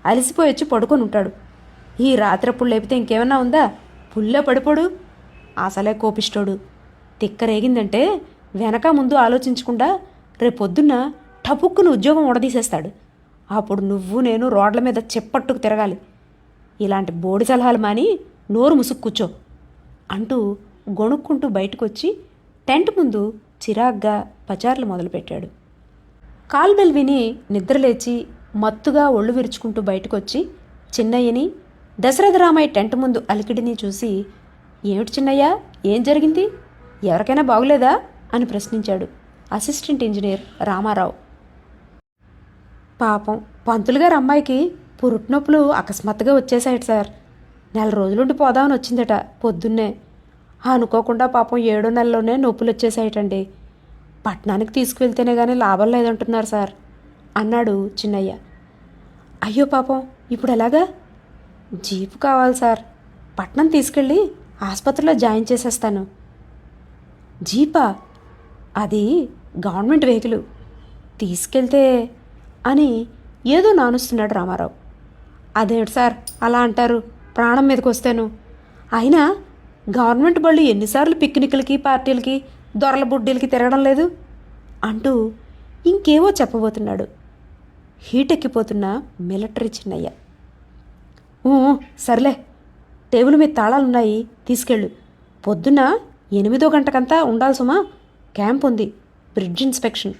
అలసిపోయి వచ్చి పడుకొని ఉంటాడు. ఈ రాత్రప్పుడు లేపితే ఇంకేమన్నా ఉందా? పుల్ల పడిపోడు. అసలే కోపిష్టోడు. తిక్కరేగిందంటే వెనక ముందు ఆలోచించకుండా రేపొద్దున్న టపుక్కును ఉద్యోగం ఉడదీసేస్తాడు. అప్పుడు నువ్వు నేను రోడ్ల మీద చెప్పట్టుకు తిరగాలి. ఇలాంటి బోడి సలహాలు మాని నోరు ముసుగు కూర్చో అంటూ గొణుక్కుంటూ బయటకొచ్చి టెంట్ ముందు చిరాగ్గా పచార్లు మొదలుపెట్టాడు. కాల్బెల్ విని నిద్రలేచి మత్తుగా ఒళ్ళు విరుచుకుంటూ బయటకొచ్చి చిన్నయ్యని, దశరథ రామయ్య టెంట్ ముందు అలికిడిని చూసి, ఏమిటి చిన్నయ్య, ఏం జరిగింది, ఎవరికైనా బాగులేదా అని ప్రశ్నించాడు అసిస్టెంట్ ఇంజనీర్ రామారావు. పాపం పంతులుగారు అమ్మాయికి పురుట్నొప్పులు అకస్మాత్తుగా వచ్చేసాయట సార్. 4 రోజులుండి పోదామని వచ్చిందట పొద్దున్నే. అనుకోకుండా పాపం 7వ నెలలోనే నొప్పులు వచ్చేసాయటండి. పట్నానికి తీసుకువెళ్తేనే కానీ లాభం లేదంటున్నారు సార్ అన్నాడు చిన్నయ్య. అయ్యో పాపం, ఇప్పుడు ఎలాగా? జీపు కావాలి సార్, పట్నం తీసుకెళ్ళి ఆసుపత్రిలో జాయిన్ చేసేస్తాను. జీపా? అది గవర్నమెంట్ వెహికల్, తీసుకెళ్తే అని ఏదో నానుస్తున్నాడు రామారావు. అదేమిటి సార్ అలా అంటారు, ప్రాణం మీదకి వస్తాను. అయినా గవర్నమెంట్ బళ్ళు ఎన్నిసార్లు పిక్నిక్లకి పార్టీలకి దొరల బుడ్డీలకి తిరగడం లేదు అంటూ ఇంకేవో చెప్పబోతున్నాడు హీటెక్కిపోతున్న మిలిటరీ చిన్నయ్య. సర్లే, టేబుల్ మీద తాళాలున్నాయి, తీసుకెళ్ళు, పొద్దున్న 8వ గంటకంతా ఉండాలి సుమా. క్యాంప్ ఉంది, బ్రిడ్జ్ ఇన్స్పెక్షన్.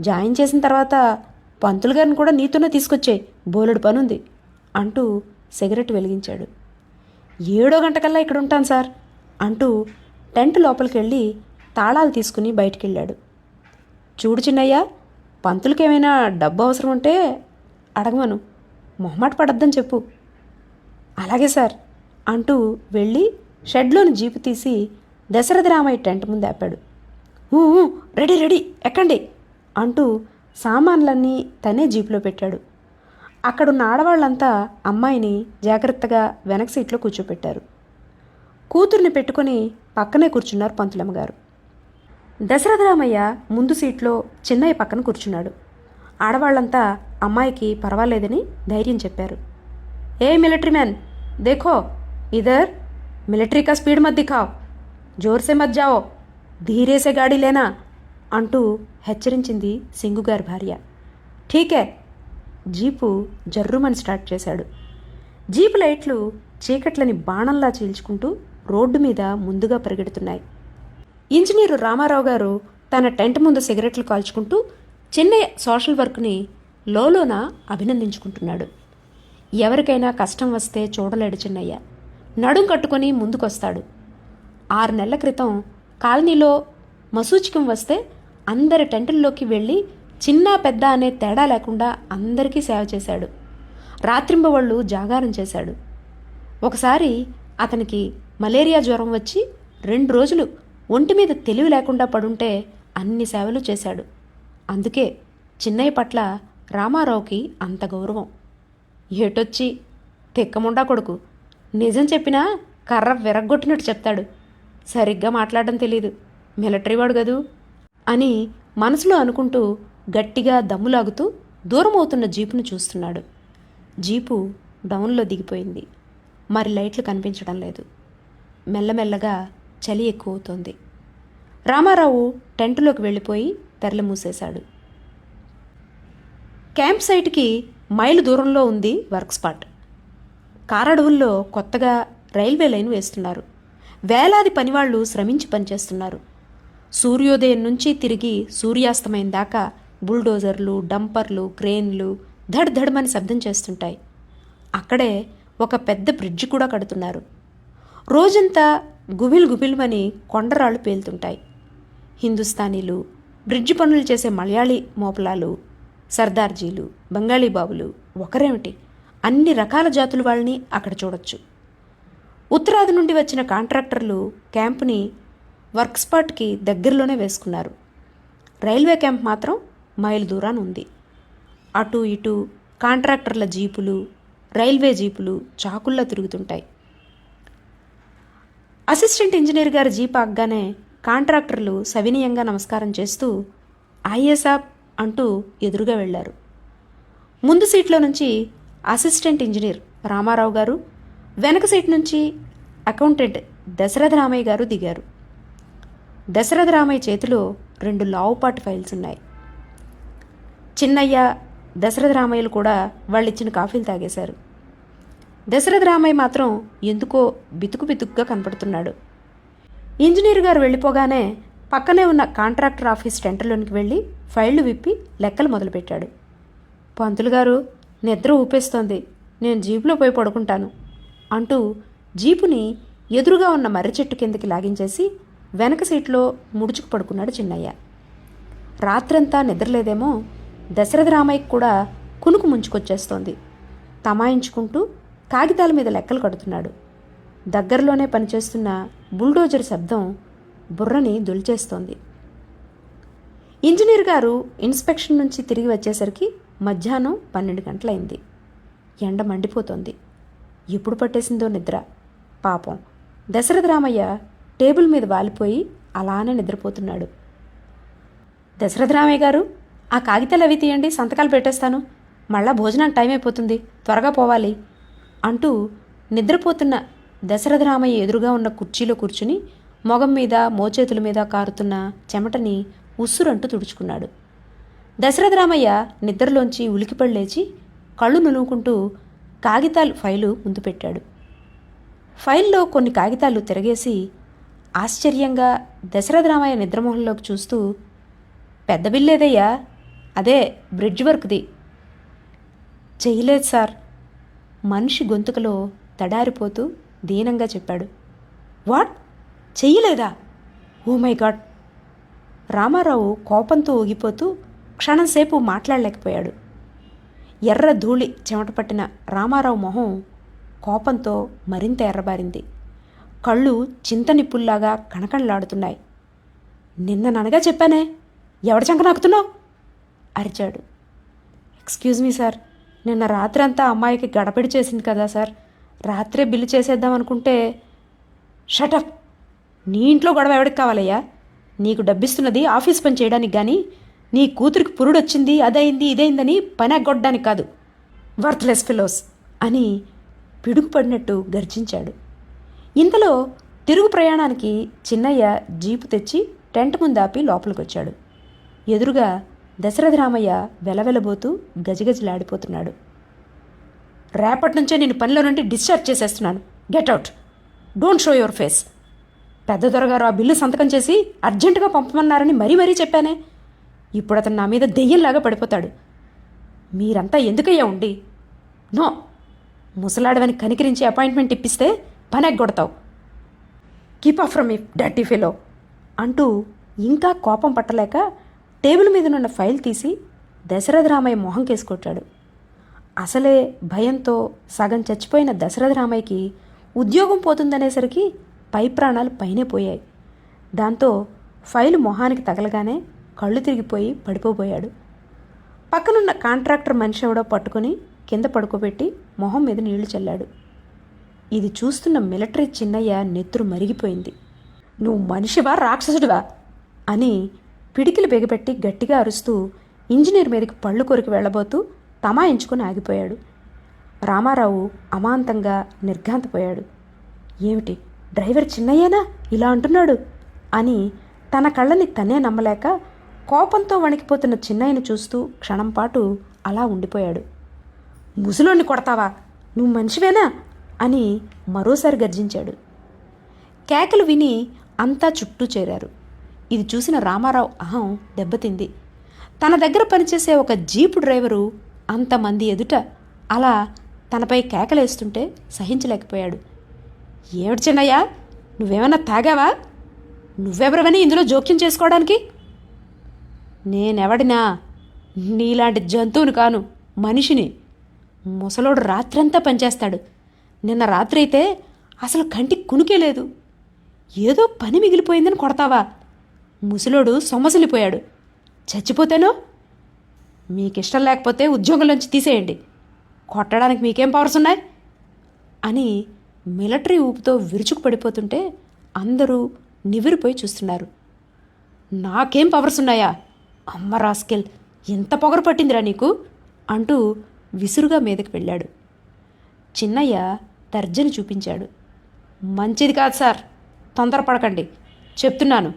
జాయిన్ చేసిన తర్వాత పంతులు గారిని కూడా నీతోనే తీసుకొచ్చాయి, బోలెడు పనుంది అంటూ సిగరెట్ వెలిగించాడు. 7వ గంటకల్లా ఇక్కడ ఉంటాను సార్ అంటూ టెంట్ లోపలికి వెళ్ళి తాళాలు తీసుకుని బయటికెళ్ళాడు. చూడు చిన్నయ్య, పంతులకి ఏమైనా డబ్బు అవసరం ఉంటే అడగమను, మొహమాట పడద్దని చెప్పు. అలాగే సార్ అంటూ వెళ్ళి షెడ్లోని జీపు తీసి దశరథరామయ్య టెంట్ ముందు ఆపాడు. రెడీ రెడీ ఎక్కండి అంటూ సామాన్లన్నీ తనే జీపులో పెట్టాడు. అక్కడున్న ఆడవాళ్ళంతా అమ్మాయిని జాగ్రత్తగా వెనక సీట్లో కూర్చోపెట్టారు. కూతుర్ని పెట్టుకుని పక్కనే కూర్చున్నారు పంతులమ్మగారు. దశరథరామయ్య ముందు సీట్లో చిన్నయ్య పక్కన కూర్చున్నాడు. ఆడవాళ్లంతా అమ్మాయికి పర్వాలేదని ధైర్యం చెప్పారు. ఏ మిలిటరీ మ్యాన్, దేఖో ఇధర్, మిలిటరీ కా స్పీడ్ మత్ దిఖావ్, జోర్సే మత్ జావో, ధీరేసే గాడి లేనా అంటూ హెచ్చరించింది సింగుగారి భార్య. ఠీకే. జీపు జర్రుమని స్టార్ట్ చేశాడు. జీపు లైట్లు చీకట్లని బాణంలా చీల్చుకుంటూ రోడ్డు మీద ముందుగా పరిగెడుతున్నాయి. ఇంజనీరు రామారావు గారు తన టెంట్ ముందు సిగరెట్లు కాల్చుకుంటూ చెన్నై సోషల్ వర్క్ని లోలోన అభినందించుకుంటున్నాడు. ఎవరికైనా కష్టం వస్తే చూడలేడు చిన్నయ్య. నడుం కట్టుకొని ముందుకొస్తాడు. 6 నెలల క్రితం కాలనీలో మసూచికం వస్తే అందరి టెంటుల్లోకి వెళ్ళి చిన్న పెద్ద అనే తేడా లేకుండా అందరికీ సేవ చేశాడు. రాత్రింబవళ్ళు జాగారం చేశాడు. ఒకసారి అతనికి మలేరియా జ్వరం వచ్చి 2 రోజులు ఒంటి మీద తెలివి లేకుండా పడుంటే అన్ని సేవలు చేశాడు. అందుకే చిన్నయ్య పట్ల రామారావుకి అంత గౌరవం. ఏటొచ్చి తిక్కముండా కొడుకు, నిజం చెప్పినా కర్ర విరగ్గొట్టినట్టు చెప్తాడు, సరిగ్గా మాట్లాడడం తెలీదు, మిలిటరీ వాడు గదూ అని మనసులో అనుకుంటూ గట్టిగా దమ్ములాగుతూ దూరమవుతున్న జీపును చూస్తున్నాడు. జీపు డౌన్లో దిగిపోయింది. మరి లైట్లు కనిపించడం లేదు. మెల్లమెల్లగా చలి ఎక్కువ అవుతోంది. రామారావు టెంటులోకి వెళ్ళిపోయి తెరలు మూసేశాడు. క్యాంప్ సైట్కి మైలు దూరంలో ఉంది వర్క్ స్పాట్. కారడవుల్లో కొత్తగా రైల్వే లైన్ వేస్తున్నారు. వేలాది పనివాళ్లు శ్రమించి పనిచేస్తున్నారు. సూర్యోదయం నుంచి తిరిగి సూర్యాస్తమయం దాకా బుల్డోజర్లు, డంపర్లు, క్రేన్లు ధడ్ ధడమని శబ్దం చేస్తుంటాయి. అక్కడే ఒక పెద్ద బ్రిడ్జి కూడా కడుతున్నారు. రోజంతా గుబిల్మని కొండరాళ్ళు పేలుతుంటాయి. హిందుస్థానీలు, బ్రిడ్జి పనులు చేసే మలయాళీ మోపలాలు, సర్దార్జీలు, బెంగాలీ బాబులు ఒకరేమిటి, అన్ని రకాల జాతుల వాళ్ళని అక్కడ చూడొచ్చు. ఉత్తరాది నుండి వచ్చిన కాంట్రాక్టర్లు క్యాంపుని వర్క్ స్పాట్కి దగ్గరలోనే వేసుకున్నారు. రైల్వే క్యాంప్ మాత్రం మైలు దూరాన ఉంది. అటు ఇటు కాంట్రాక్టర్ల జీపులు, రైల్వే జీపులు చాకుల్లా తిరుగుతుంటాయి. అసిస్టెంట్ ఇంజనీర్ గారి జీప్ ఆగ్గానే కాంట్రాక్టర్లు సవినీయంగా నమస్కారం చేస్తూ ఆయ్యే సాబ్ అంటూ ఎదురుగా వెళ్లారు. ముందు సీట్లో నుంచి అసిస్టెంట్ ఇంజనీర్ రామారావు గారు, వెనక సీట్ నుంచి అకౌంటెంట్ దశరథరామయ్య గారు దిగారు. దశరథరామయ్య చేతిలో 2 లావుపాటి ఫైల్స్ ఉన్నాయి. చిన్నయ్య, దశరథరామయ్యలు కూడా వాళ్ళిచ్చిన కాఫీలు తాగేశారు. దశరథరామయ్య మాత్రం ఎందుకో బితుకుగా కనపడుతున్నాడు. ఇంజనీర్ గారు వెళ్ళిపోగానే పక్కనే ఉన్న కాంట్రాక్టర్ ఆఫీస్ టెంటర్లోనికి వెళ్ళి ఫైళ్లు విప్పి లెక్కలు మొదలుపెట్టాడు. పంతులు గారు, నిద్ర ఊపేస్తోంది, నేను జీపులో పోయి పడుకుంటాను అంటూ జీపుని ఎదురుగా ఉన్న మర్రి చెట్టు కిందకి లాగించేసి వెనక సీట్లో ముడుచుకు పడుకున్నాడు చిన్నయ్య. రాత్రంతా నిద్రలేదేమో దశరథరామయ్యకు కూడా కునుకు ముంచుకొచ్చేస్తోంది. తమాయించుకుంటూ కాగితాల మీద లెక్కలు కడుతున్నాడు. దగ్గరలోనే పనిచేస్తున్న బుల్డోజర్ శబ్దం బుర్రని దులిచేస్తోంది. ఇంజనీర్ గారు ఇన్స్పెక్షన్ నుంచి తిరిగి వచ్చేసరికి మధ్యాహ్నం 12 గంటలైంది. ఎండ మండిపోతోంది. ఎప్పుడు పట్టేసిందో నిద్ర. పాపం దశరథరామయ్య టేబుల్ మీద వాలిపోయి అలానే నిద్రపోతున్నాడు. దశరథరామయ్య గారు, ఆ కాగితాలు అవి తీయండి, సంతకాలు పెట్టేస్తాను, మళ్ళా భోజనానికి టైం అయిపోతుంది, త్వరగా పోవాలి అంటూ నిద్రపోతున్న దశరథరామయ్య ఎదురుగా ఉన్న కుర్చీలో కూర్చుని మొగం మీద మోచేతుల మీద కారుతున్న చెమటని ఉస్సురంటూ తుడుచుకున్నాడు. దశరథరామయ్య నిద్రలోంచి ఉలికిపడి లేచి కళ్ళు నులువుకుంటూ కాగితాలు ఫైలు ముందు పెట్టాడు. ఫైల్లో కొన్ని కాగితాలు తిరగేసి ఆశ్చర్యంగా దశరథరామయ్య నిద్రమోహంలోకి చూస్తూ, పెద్ద బిల్లేదయ్యా, అదే బ్రిడ్జ్ వర్క్ది. చెయ్యలేదు సార్, మనిషి గొంతుకలో తడారిపోతూ దీనంగా చెప్పాడు. వాట్, చెయ్యలేదా? Oh my god! రామారావు కోపంతో ఊగిపోతూ క్షణంసేపు మాట్లాడలేకపోయాడు. ఎర్ర ధూళి చెమట పట్టిన రామారావు మొహం కోపంతో మరింత ఎర్రబారింది. కళ్ళు చింతనిప్పుల్లాగా కణకణలాడుతున్నాయి. నిన్న ననగా చెప్పానే, ఎవడ చంక నాకుతున్నావు? అరిచాడు. ఎక్స్క్యూజ్ మీ సార్, నిన్న రాత్రంతా అమ్మాయికి గడబడి చేసింది కదా సార్, రాత్రే బిల్లు చేసేద్దామనుకుంటే. షటప్! నీ ఇంట్లో గొడవ ఎవడికి కావాలయ్యా? నీకు డబ్బిస్తున్నది ఆఫీస్ పని చేయడానికి కానీ నీ కూతురికి పురుడొచ్చింది, అదైంది ఇదైందని పని ఎగ్గొట్టడానికి కాదు. వర్త్లెస్ ఫెలోస్ అని పిడుగుపడినట్టు గర్జించాడు. ఇంతలో తిరుగు ప్రయాణానికి చిన్నయ్య జీపు తెచ్చి టెంట్ ముందాపి లోపలికొచ్చాడు. ఎదురుగా దశరథరామయ్య వెలవెలబోతూ గజగజలాడిపోతున్నాడు. రేపటి నుంచే నేను పనిలో నుండి డిశ్చార్జ్ చేసేస్తున్నాను. Get out, don't show your face. పెద్ద దొరగారు ఆ బిల్లు సంతకం చేసి అర్జెంటుగా పంపమన్నారని మరీ చెప్పానే. ఇప్పుడు అతను నా మీద దెయ్యంలాగా పడిపోతాడు. మీరంతా ఎందుకయ్యా ఉండి? నో, ముసలాడవని కనికరించి అపాయింట్మెంట్ ఇప్పిస్తే పని ఎగ్గొడతావు. Keep off from me dirty fellow అంటూ ఇంకా కోపం పట్టలేక టేబుల్ మీదనున్న ఫైల్ తీసి దశరథరామయ్య మొహం కేసుకొట్టాడు. అసలే భయంతో సగం చచ్చిపోయిన దశరథరామయ్యకి ఉద్యోగం పోతుందనేసరికి పై ప్రాణాలు పైనే పోయాయి. దాంతో ఫైలు మొహానికి తగలగానే కళ్ళు తిరిగిపోయి పడిపోబోయాడు. పక్కనున్న కాంట్రాక్టర్ మనిషి ఎవడో పట్టుకుని కింద పడుకోబెట్టి మొహం మీద నీళ్లు చల్లాడు. ఇది చూస్తున్న మిలిటరీ చిన్నయ్య నెత్తురు మరిగిపోయింది. నువ్వు మనిషివా రాక్షసుడివా అని పిడికిలు బిగపెట్టి గట్టిగా అరుస్తూ ఇంజనీర్ మీదకి పళ్ళు కొరికి వెళ్ళబోతూ తమాయించుకుని ఆగిపోయాడు. రామారావు అమాంతంగా నిర్ఘాంతపోయాడు. ఏమిటి, డ్రైవర్ చిన్నయ్యేనా ఇలా అంటున్నాడు అని తన కళ్ళని తనే నమ్మలేక కోపంతో వణికిపోతున్న చిన్నయ్యను చూస్తూ క్షణంపాటు అలా ఉండిపోయాడు. ముసలోని కొడతావా, నువ్వు మనిషివేనా అని మరోసారి గర్జించాడు. కేకలు విని అంతా చుట్టూ చేరారు. ఇది చూసిన రామారావు అహం దెబ్బతింది. తన దగ్గర పనిచేసే ఒక జీపు డ్రైవరు అంతమంది ఎదుట అలా తనపై కేకలేస్తుంటే సహించలేకపోయాడు. ఏమిటి చిన్నయ్య, నువ్వేమన్నా తాగావా? నువ్వెవరివని ఇందులో జోక్యం చేసుకోవడానికి? నేనెవడినా? నీలాంటి జంతువుని కాను, మనిషిని. ముసలోడు రాత్రంతా పనిచేస్తాడు. నిన్న రాత్రి అయితే అసలు కంటికి కునుకే లేదు. ఏదో పని మిగిలిపోయిందని కొడతావా? ముసలోడు సొమ్మసిల్లిపోయాడు. చచ్చిపోతేనో? మీకిష్టం లేకపోతే ఉద్యోగంలోంచి తీసేయండి. కొట్టడానికి మీకేం పవర్స్ ఉన్నాయి అని మిలిటరీ ఊపుతో విరుచుకు పడిపోతుంటే అందరూ నివిరిపోయి చూస్తున్నారు. నాకేం పవర్స్ ఉన్నాయా? అమ్మ రాస్కెల్, ఎంత పొగరు పట్టిందిరా నీకు అంటూ విసురుగా మీదకి వెళ్ళాడు. చిన్నయ్య తర్జని చూపించాడు. మంచిది కాదు సార్, తొందరపడకండి. చెప్తున్నాను,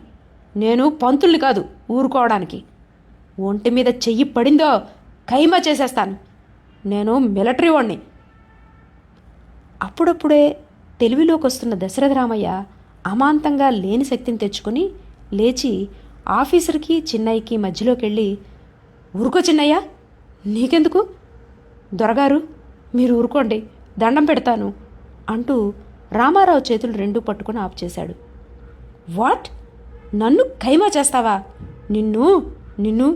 నేను పంతుల్ని కాదు ఊరుకోవడానికి. ఒంటి మీద చెయ్యి పడిందో ఖైమా చేసేస్తాను. నేను మిలిటరీ వాణ్ణి. అప్పుడప్పుడే తెలివిలోకి వస్తున్న దశరథరామయ్య అమాంతంగా లేని శక్తిని తెచ్చుకొని లేచి ఆఫీసర్కి చిన్నయ్యకి మధ్యలోకి వెళ్ళి, ఊరుకో చిన్నయ్య, నీకెందుకు? దొరగారు, మీరు ఊరుకోండి, దండం పెడతాను అంటూ రామారావు చేతులు రెండూ పట్టుకొని ఆఫ్ చేశాడు. వాట్, నన్ను ఖైమా చేస్తావా? నిన్ను నిన్ను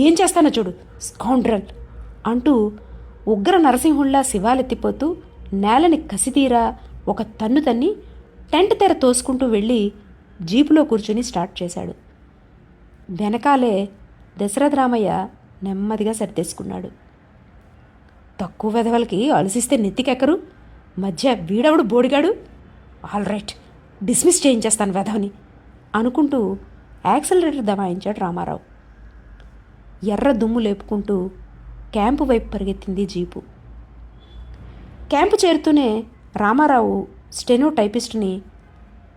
ఏం చేస్తానో చూడు, స్కౌండ్రల్ అంటూ ఉగ్ర నరసింహుల్లా శివాలెత్తిపోతూ నేలని కసితీరా ఒక తన్ను తన్ని టెంట్ తెర తోసుకుంటూ వెళ్ళి జీపులో కూర్చుని స్టార్ట్ చేశాడు. వెనకాలే దశరథరామయ్య నెమ్మదిగా సర్దేసుకున్నాడు. తక్కువ వెధవలకి అలసిస్తే నెత్తికెక్కరు, మధ్య వీడవుడు బోడిగాడు. ఆల్ రైట్, డిస్మిస్ చేయించేస్తాను వెధవని అనుకుంటూ యాక్సిలరేటర్ దబాయించాడు రామారావు. ఎర్ర దుమ్ము లేపుకుంటూ క్యాంపు వైపు పరిగెత్తింది జీపు. క్యాంపు చేరుతూనే రామారావు స్టెనో టైపిస్టుని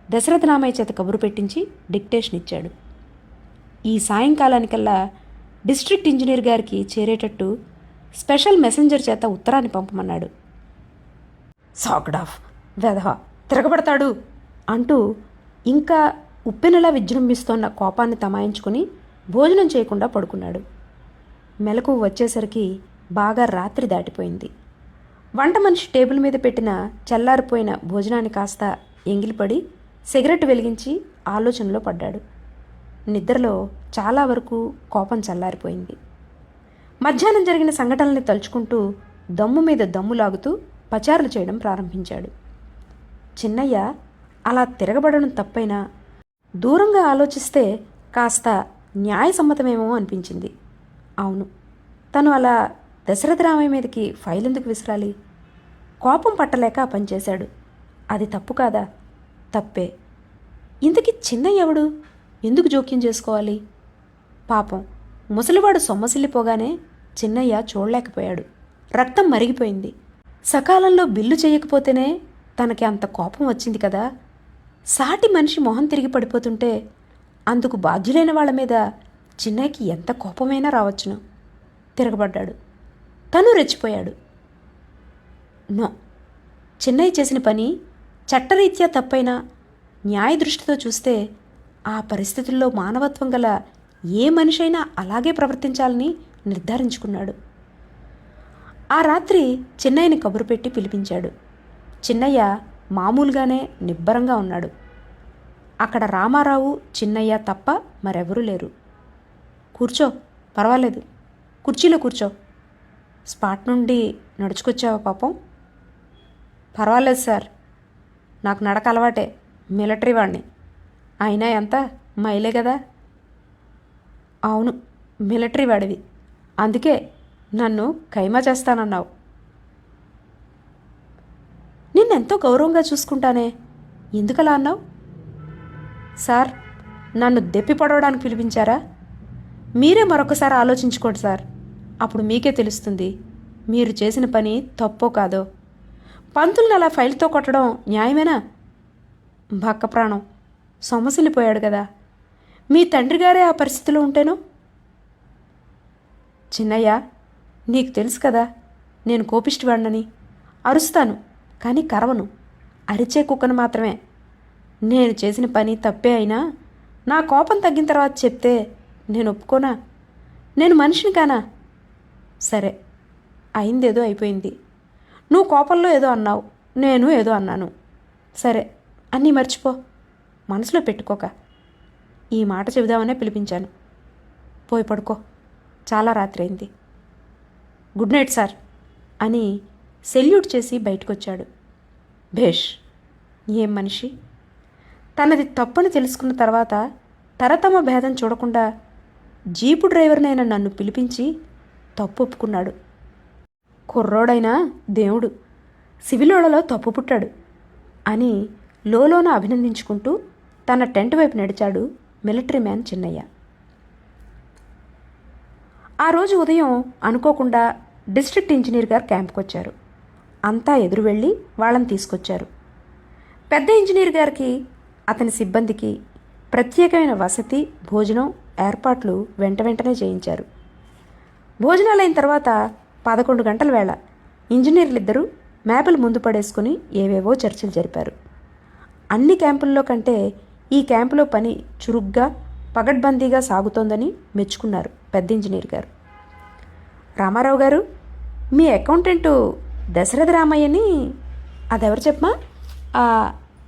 దశరథరామయ్య చేత కబురు పెట్టించి డిక్టేషన్ ఇచ్చాడు. ఈ సాయంకాలానికల్లా డిస్ట్రిక్ట్ ఇంజనీర్ గారికి చేరేటట్టు స్పెషల్ మెసెంజర్ చేత ఉత్తరాన్ని పంపమన్నాడు. సాక్డాఫ్ వెధవ తిరగబడతాడు అంటూ ఇంకా ఉప్పెనలా విజృంభిస్తోన్న కోపాన్ని తమాయించుకుని భోజనం చేయకుండా పడుకున్నాడు. మెలకువ వచ్చేసరికి బాగా రాత్రి దాటిపోయింది. వంట మనిషి టేబుల్ మీద పెట్టిన చల్లారిపోయిన భోజనాన్ని కాస్త ఎంగిలిపడి సిగరెట్ వెలిగించి ఆలోచనలో పడ్డాడు. నిద్రలో చాలా వరకు కోపం చల్లారిపోయింది. మధ్యాహ్నం జరిగిన సంఘటనల్ని తలుచుకుంటూ దమ్ము మీద దమ్ము లాగుతూ పచారులు చేయడం ప్రారంభించాడు. చిన్నయ్య అలా తిరగబడడం తప్పైనా దూరంగా ఆలోచిస్తే కాస్త న్యాయసమ్మతమేమో అనిపించింది. అవును, తను అలా దశరథరామయ్య మీదకి ఫైల్ ఎందుకు విసిరాలి? కోపం పట్టలేక ఆ పని చేశాడు. అది తప్పు కాదా? తప్పే. ఇంతకీ చిన్నయ్య ఎవడు? ఎందుకు జోక్యం చేసుకోవాలి? పాపం ముసలివాడు సొమ్మసిల్లిపోగానే చిన్నయ్య చూడలేకపోయాడు. రక్తం మరిగిపోయింది. సకాలంలో బిల్లు చేయకపోతేనే తనకి అంత కోపం వచ్చింది కదా. సాటి మనిషి మొహం తిరిగి పడిపోతుంటే అందుకు బాధ్యులైన వాళ్ళ మీద చిన్నయ్యకి ఎంత కోపమైనా రావచ్చును. తిరగబడ్డాడు. తను రెచ్చిపోయాడు. నో, చిన్నయ్య చేసిన పని చట్టరీత్యా తప్పైనా న్యాయ దృష్టితో చూస్తే ఆ పరిస్థితుల్లో మానవత్వం గల ఏ మనిషైనా అలాగే ప్రవర్తించాలని నిర్ధారించుకున్నాడు. ఆ రాత్రి చిన్నయ్యని కబురు పెట్టి పిలిపించాడు. చిన్నయ్య మామూలుగానే నిబ్బరంగా ఉన్నాడు. అక్కడ రామారావు, చిన్నయ్య తప్ప మరెవరూ లేరు. కూర్చో, పర్వాలేదు, కుర్చీలో కూర్చో. స్పాట్ నుండి నడుచుకొచ్చావా పాపం? పర్వాలేదు సార్, నాకు నడక అలవాటే, మిలిటరీ వాడిని. అయినా ఎంత మైలే కదా. అవును, మిలిటరీ వాడివి, అందుకే నన్ను ఖైమా చేస్తానన్నావు. నిన్నెంతో గౌరవంగా చూసుకుంటానే, ఎందుకలా అన్నావు? సార్, నన్ను దెప్పి పడవడానికి పిలిపించారా? మీరే మరొకసారి ఆలోచించుకోండి సార్, అప్పుడు మీకే తెలుస్తుంది మీరు చేసిన పని తప్పో కాదో. పంతుల్ని అలా ఫైల్తో కొట్టడం న్యాయమేనా? భక్క ప్రాణం సొమ్మసిల్లిపోయాడు కదా. మీ తండ్రి గారే ఆ పరిస్థితిలో ఉంటేనో? చిన్నయ్య, నీకు తెలుసు కదా నేను కోపిష్టివాడినని. అరుస్తాను కానీ కరవను, అరిచే కుక్కను మాత్రమే. నేను చేసిన పని తప్పే అయినా నా కోపం తగ్గిన తర్వాత చెప్తే నేను ఒప్పుకోనా? నేను మనిషిని కానా? సరే, అయిందేదో అయిపోయింది. నువ్వు కోపంలో ఏదో అన్నావు, నేను ఏదో అన్నాను. సరే, అన్నీ మర్చిపో, మనసులో పెట్టుకోక. ఈ మాట చెబుదామనే పిలిపించాను. పోయి పడుకో, చాలా రాత్రి అయింది. గుడ్ నైట్ సార్ అని సెల్యూట్ చేసి బయటకొచ్చాడు. భేష్, ఏం మనిషి! తనది తప్పని తెలుసుకున్న తర్వాత తరతమ భేదం చూడకుండా జీపు డ్రైవర్నైన నన్ను పిలిపించి తప్పు ఒప్పుకున్నాడు. కుర్రోడైనా దేవుడు, సివిలోళ్లలో తప్పు పుట్టాడు అని లోలోన అభినందించుకుంటూ తన టెంట్ వైపు నడిచాడు మిలిటరీ మ్యాన్ చిన్నయ్య. ఆ రోజు ఉదయం అనుకోకుండా డిస్ట్రిక్ట్ ఇంజనీర్ గారు క్యాంప్కి వచ్చారు. అంతా ఎదురు వెళ్ళి వాళ్ళని తీసుకొచ్చారు. పెద్ద ఇంజనీర్ గారికి, అతని సిబ్బందికి ప్రత్యేకమైన వసతి, భోజనం ఏర్పాట్లు వెంటనే చేయించారు. భోజనాలైన తర్వాత 11 గంటల వేళ ఇంజనీర్లిద్దరూ మ్యాపులు ముందు పడేసుకుని ఏవేవో చర్చలు జరిపారు. అన్ని క్యాంపుల్లో కంటే ఈ క్యాంపులో పని చురుగ్గా, పగడ్బందీగా సాగుతోందని మెచ్చుకున్నారు పెద్ద ఇంజనీర్ గారు. రామారావు గారు, మీ అకౌంటెంటు దశరథ రామయ్యని, అదెవరు చెప్పమా? ఆ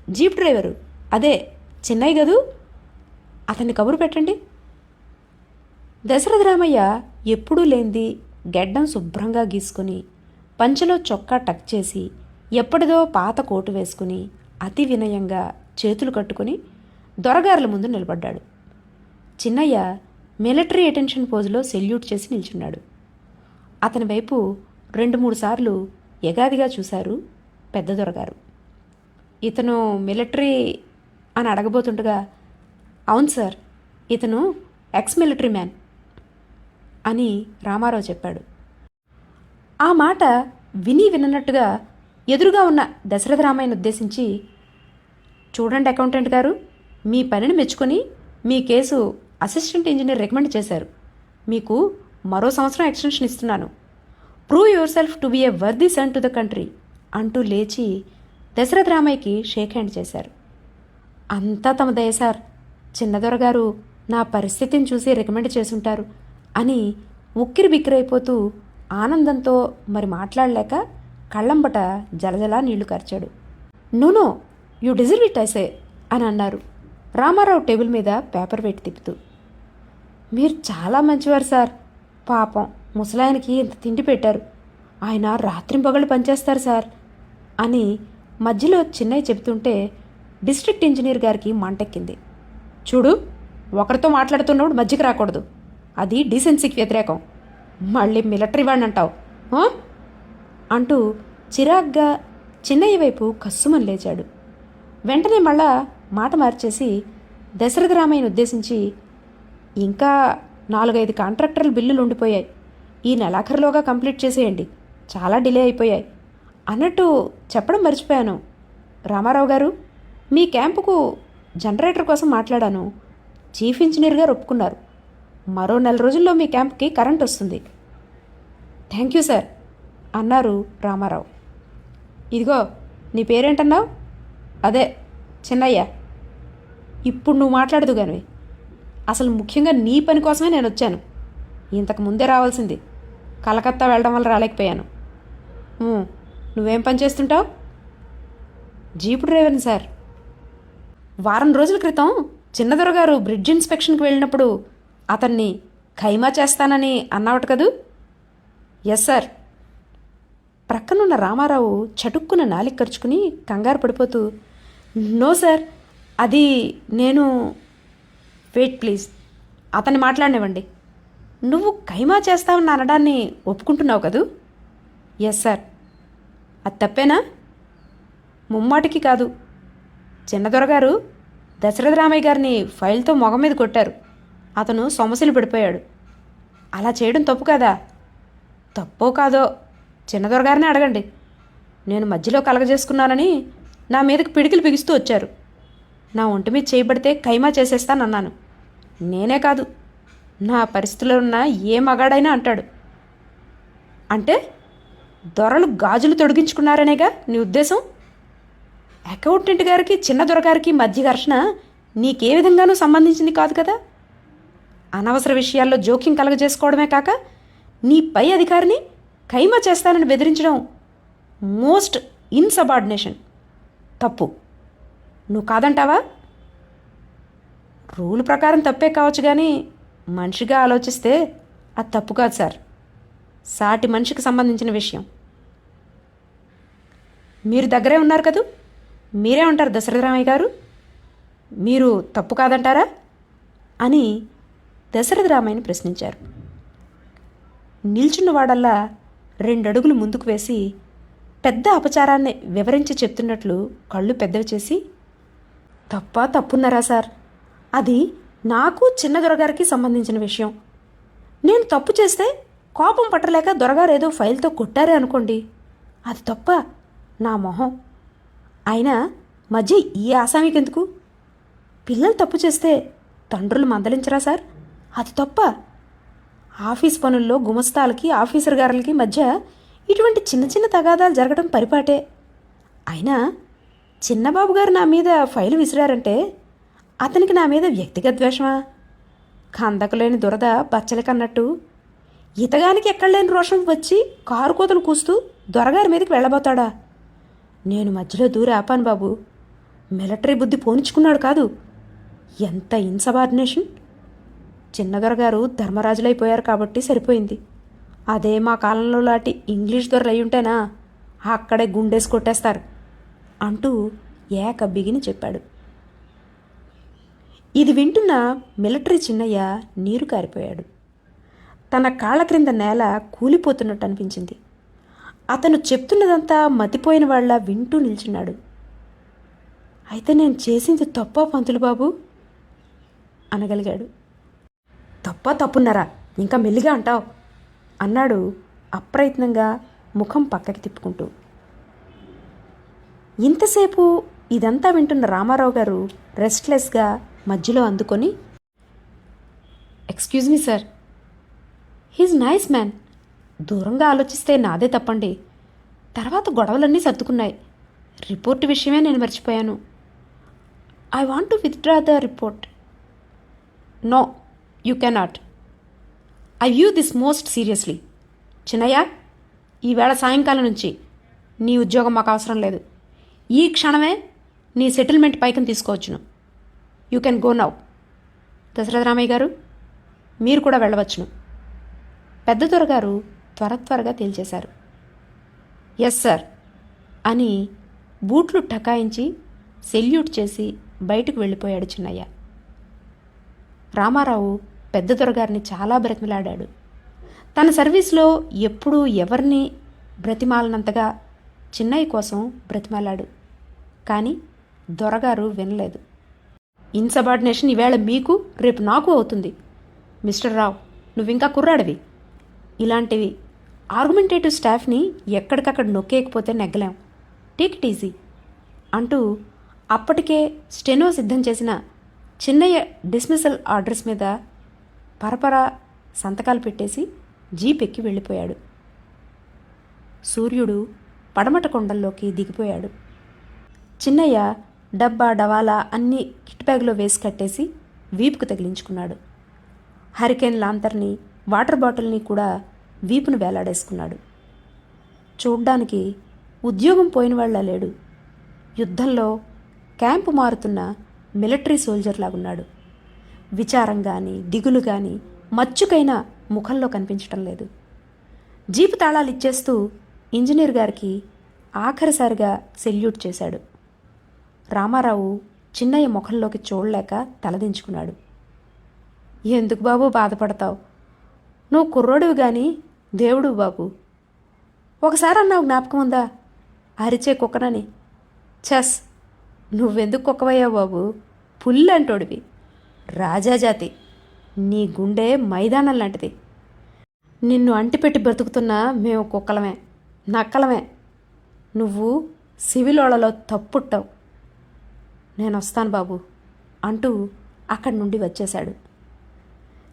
జీప్ డ్రైవరు, అదే చిన్నయ్య గదు, అతన్ని కబురు పెట్టండి. దశరథ రామయ్య ఎప్పుడూ లేనిది గెడ్డం శుభ్రంగా గీసుకుని, పంచెలో చొక్కా టక్ చేసి, ఎప్పటిదో పాత కోటు వేసుకుని, అతి వినయంగా చేతులు కట్టుకుని దొరగారుల ముందు నిలబడ్డాడు. చిన్నయ్య మిలిటరీ అటెన్షన్ పోజులో సెల్యూట్ చేసి నిల్చున్నాడు. అతని వైపు 2-3 సార్లు ఎగాదిగా చూశారు పెద్ద దొరగారు. ఇతను మిలిటరీ అని అడగబోతుండగా, అవును సార్, ఇతను ఎక్స్ మిలిటరీ మ్యాన్ అని రామారావు చెప్పాడు. ఆ మాట విని విన్నట్టుగా ఎదురుగా ఉన్న దశరథ రామయ్యను ఉద్దేశించి, చూడండి అకౌంటెంట్ గారు, మీ పనిని మెచ్చుకొని మీ కేసు అసిస్టెంట్ ఇంజనీర్ రికమెండ్ చేశారు. మీకు మరో సంవత్సరం ఎక్స్టెన్షన్ ఇస్తున్నాను. Prove yourself to be a worthy son to the country అంటూ లేచి దశరథ రామయ్యకి షేక్ హ్యాండ్ చేశారు. అంతా తమ దయ సార్. చిన్నదొరగారు నా పరిస్థితిని చూసి రికమెండ్ చేసుంటారు అని ఉక్కిరి బిక్కిరైపోతూ ఆనందంతో మరి మాట్లాడలేక కళ్ళంబట జలజలా నీళ్లు కార్చాడు. నో యూ డిజర్వ్ ఇట్ ఐసే అని అన్నారు రామారావు టేబుల్ మీద పేపర్ పెట్టి తిప్పుతూ. మీరు చాలా మంచివారు సార్. పాపం ముసలాయనకి ఇంత తిండి పెట్టారు. ఆయన రాత్రింపగళ్ళు పనిచేస్తారు సార్ అని మధ్యలో చిన్నయ్య చెబుతుంటే డిస్ట్రిక్ట్ ఇంజనీర్ గారికి మంటెక్కింది. చూడు, ఒకరితో మాట్లాడుతున్నప్పుడు మధ్యకి రాకూడదు. అది డీసెన్సీకి వ్యతిరేకం. మళ్ళీ మిలిటరీ వాడిని అంటావు అంటూ చిరాగ్గా చిన్నయ్య వైపు కస్సుమని లేచాడు. వెంటనే మళ్ళా మాట మార్చేసి దశరథరామయ్యను ఉద్దేశించి, ఇంకా 4-5 కాంట్రాక్టర్ల బిల్లులు ఉండిపోయాయి. ఈ నెలాఖరులోగా కంప్లీట్ చేసేయండి. చాలా డిలే అయిపోయాయి అన్నట్టు చెప్పడం మర్చిపోయాను. రామారావు గారు, మీ క్యాంపుకు జనరేటర్ కోసం మాట్లాడాను. చీఫ్ ఇంజనీర్ గారు ఒప్పుకున్నారు. మరో 4 రోజుల్లో మీ క్యాంప్కి కరెంట్ వస్తుంది. థ్యాంక్ యూ సార్ అన్నారు రామారావు. ఇదిగో, నీ పేరేంటన్నావు? అదే చిన్నయ్య. ఇప్పుడు నువ్వు మాట్లాడదు కానీ అసలు ముఖ్యంగా నీ పని కోసమే నేను వచ్చాను. ఇంతకు ముందే రావాల్సింది. కలకత్తా వెళ్ళడం వల్ల రాలేకపోయాను. నువ్వేం పని చేస్తుంటావు? జీపు డ్రైవర్ని సార్. వారం రోజుల క్రితం చిన్నదొరగారు బ్రిడ్జ్ ఇన్స్పెక్షన్కి వెళ్ళినప్పుడు అతన్ని ఖైమా చేస్తానని అన్నావట కదూ? Yes sir. ప్రక్కనున్న రామారావు చటుక్కున నాలిక ఖర్చుకుని కంగారు పడిపోతూ, నో సార్, అది నేను. వెయిట్ ప్లీజ్, అతన్ని మాట్లాడనివ్వండి. నువ్వు ఖైమా చేస్తావని అనడాన్ని ఒప్పుకుంటున్నావు కదూ? Yes sir. అది తప్పేనా? ముమ్మాటికి కాదు. చిన్నదొరగారు దశరథరామయ్య గారిని ఫైల్తో మొగం మీద కొట్టారు. అతను సొమసిలు పడిపోయాడు. అలా చేయడం తప్పు కదా? తప్పో కాదో చిన్నదొరగారిని అడగండి. నేను మధ్యలో కలగజేసుకున్నానని నా మీదకి పిడికిలు బిగిస్తూ వచ్చారు. నా ఒంటి మీద చేయబడితే ఖైమా చేసేస్తానన్నాను. నేనే కాదు, నా పరిస్థితిలో ఉన్న ఏ మగాడైనా అంటాడు. అంటే దొరలు గాజులు తొడిగించుకున్నారనేగా నీ ఉద్దేశం? అకౌంటెంట్ గారికి చిన్నదొరగారికి మధ్య ఘర్షణ నీకే విధంగానూ సంబంధించింది కాదు కదా. అనవసర విషయాల్లో జోక్యం కలగజేసుకోవడమే కాక నీ పై అధికారిని ఖైమా చేస్తానని బెదిరించడం మోస్ట్ ఇన్సబార్డినేషన్. తప్పు. నువ్వు కాదంటావా? రూల్ ప్రకారం తప్పే కావచ్చు, కానీ మనిషిగా ఆలోచిస్తే అది తప్పు కాదు సార్. సాటి మనిషికి సంబంధించిన విషయం. మీరు దగ్గరే ఉన్నారు కదూ, మీరే ఉంటారు దశరథరామయ్య గారు. మీరు తప్పు కాదంటారా అని దశరథరామయ్యని ప్రశ్నించారు. నిల్చున్నవాడల్లా 2 అడుగులు ముందుకు వేసి పెద్ద అపచారాన్ని వివరించి చెప్తున్నట్లు కళ్ళు పెద్దవి చేసి, తప్పున్నారా సార్? అది నాకు చిన్న దొరగారికి సంబంధించిన విషయం. నేను తప్పు చేస్తే కోపం పట్టలేక దొరగారు ఏదో ఫైల్తో కొట్టారే అనుకోండి, అది తప్ప నా మొహం. అయినా మధ్య ఈ ఆసామికెందుకు? పిల్లలు తప్పు చేస్తే తండ్రులు మందలించరా సార్? అది తప్ప. ఆఫీస్ పనుల్లో గుమస్తాలకి ఆఫీసర్ గారులకి మధ్య ఇటువంటి చిన్న చిన్న తగాదాలు జరగడం పరిపాటే. అయినా చిన్నబాబు గారు నా మీద ఫైలు విసిరారంటే అతనికి నా మీద వ్యక్తిగత ద్వేషమా? కందకలేని దురద బచ్చలకన్నట్టు ఇతగానికి ఎక్కడలేని రోషం వచ్చి కారు కోతలు కూస్తూ దొరగారి మీదకి వెళ్ళబోతాడా? నేను మధ్యలో దూరి ఆపాను బాబు. మిలిటరీ బుద్ధి పోనిచ్చుకున్నాడు కాదు. ఎంత ఇన్సబార్డినేషన్! చిన్నదొరగారు ధర్మరాజులైపోయారు కాబట్టి సరిపోయింది. అదే మా కాలంలో లాంటి ఇంగ్లీష్ దొరలు అయ్యుంటేనా అక్కడే గుండేసి కొట్టేస్తారు అంటూ ఏక బిగిని చెప్పాడు. ఇది వింటున్న మిలిటరీ చిన్నయ్య నీరు కారిపోయాడు. తన కాళ్ళ క్రింద నేల కూలిపోతున్నట్టు అనిపించింది. అతను చెప్తున్నదంతా మతిపోయిన వాళ్ళ వింటూ నిల్చున్నాడు. అయితే నేను చేసింది తప్పా పంతులు బాబు అనగలిగాడు. తప్పున్నారా? ఇంకా మెల్లిగా అంటావు అన్నాడు అప్రయత్నంగా ముఖం పక్కకి తిప్పుకుంటూ. ఇంతసేపు ఇదంతా వింటున్న రామారావు గారు రెస్ట్లెస్గా మధ్యలో అందుకొని, excuse me sir, he's nice man. దూరంగా ఆలోచిస్తే నాదే తప్పండి. తర్వాత గొడవలన్నీ సర్దుకున్నాయి. రిపోర్టు విషయమే నేను మర్చిపోయాను I want to withdraw the report. No, you cannot. I view this most seriously. Chinnayya, ఈవేళ సాయంకాలం నుంచి నీ ఉద్యోగం మాకు అవసరం లేదు. ఈ క్షణమే నీ సెటిల్మెంట్ పైకం తీసుకోవచ్చును. You can go now. Dasaratharamaiah గారు, మీరు కూడా వెళ్ళవచ్చును. పెద్ద దొరగారు త్వరగా తేల్చేశారు. ఎస్ సార్ అని బూట్లు ఠకాయించి సెల్యూట్ చేసి బయటకు వెళ్ళిపోయాడు చిన్నయ్య. రామారావు పెద్ద దొరగారిని చాలా బ్రతిమలాడాడు. తన సర్వీస్లో ఎప్పుడూ ఎవరిని బ్రతిమాలనంతగా చిన్నయ్య కోసం బ్రతిమాలాడు. కానీ దొరగారు వినలేదు. ఇన్సబార్డినేషన్ ఈవేళ మీకు, రేపు నాకు అవుతుంది. మిస్టర్ రావు, నువ్వింకా కుర్రాడివి. ఇలాంటివి ఆర్గ్యుమెంటేటివ్ స్టాఫ్ని ఎక్కడికక్కడ నొక్కేయకపోతే నెగ్గలేం. టేక్ ఇట్ ఈజీ అంటూ అప్పటికే స్టెనో సిద్ధం చేసిన చిన్నయ్య డిస్మిసల్ ఆర్డర్స్ మీద పరపరా సంతకాలు పెట్టేసి జీప్ ఎక్కి వెళ్ళిపోయాడు. సూర్యుడు పడమట కొండల్లోకి దిగిపోయాడు. చిన్నయ్య డబ్బా డవాలా అన్నీ కిట్ బ్యాగ్లో వేసి కట్టేసి వీపుకు తగిలించుకున్నాడు. హరికేన్ లాంతర్ని, వాటర్ బాటిల్ని కూడా వీపును వేలాడేసుకున్నాడు. చూడ్డానికి ఉద్యోగం పోయినవాళ్లా లేడు. యుద్ధంలో క్యాంపు మారుతున్న మిలిటరీ సోల్జర్ లాగున్నాడు. విచారం కానీ, దిగులు కానీ మచ్చుకైనా ముఖంలో కనిపించటం లేదు. జీపు తాళాలు ఇచ్చేస్తూ ఇంజనీర్ గారికి ఆఖరిసారిగా సెల్యూట్ చేశాడు. రామారావు చిన్నయ్య ముఖంలోకి చూడలేక తలదించుకున్నాడు. ఎందుకు బాబు బాధపడతావు? నువ్వు కుర్రోడివి కానీ దేవుడు బాబు. ఒకసారి అన్నావు, జ్ఞాపకం ఉందా? అరిచే కుక్కనని. ఛస్, నువ్వెందుకు కుక్కవయ్యావు బాబు? పుల్లంటోడివి, రాజాజాతి. నీ గుండె మైదానం లాంటిది. నిన్ను అంటిపెట్టి బ్రతుకుతున్నా మేము కుక్కలమే, నక్కలమే. నువ్వు సివిలోళ్లలో తప్పుట్టావు. నేను వస్తాను బాబు అంటూ అక్కడి నుండి వచ్చేశాడు.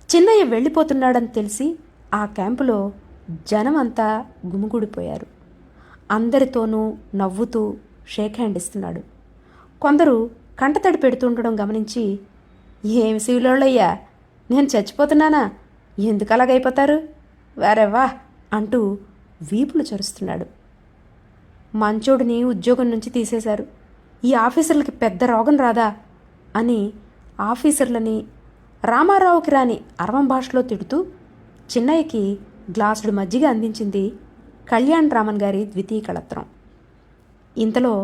చిన్నయ్య వెళ్ళిపోతున్నాడని తెలిసి ఆ క్యాంపులో జనం అంతా గుమిగూడిపోయారు. అందరితోనూ నవ్వుతూ షేక్ హ్యాండ్ ఇస్తున్నాడు. కొందరు కంటతడి పెడుతుండడం గమనించి, ఏమి శివులోళ్ళయ్యా, నేను చచ్చిపోతున్నానా? ఎందుకు అలాగైపోతారు? వారెవ్వా అంటూ వీపులు చరుస్తున్నాడు. మంచోడిని ఉద్యోగం నుంచి తీసేశారు. ఈ ఆఫీసర్లకి పెద్ద రోగం రాదా అని ఆఫీసర్లని రామారావుకి రాని అరవం భాషలో తిడుతూ చిన్నయ్యకి గ్లాసుడు మజ్జిగ అందించింది కళ్యాణ్ రామన్ గారి ద్వితీయ కళత్రం. ఇంతలో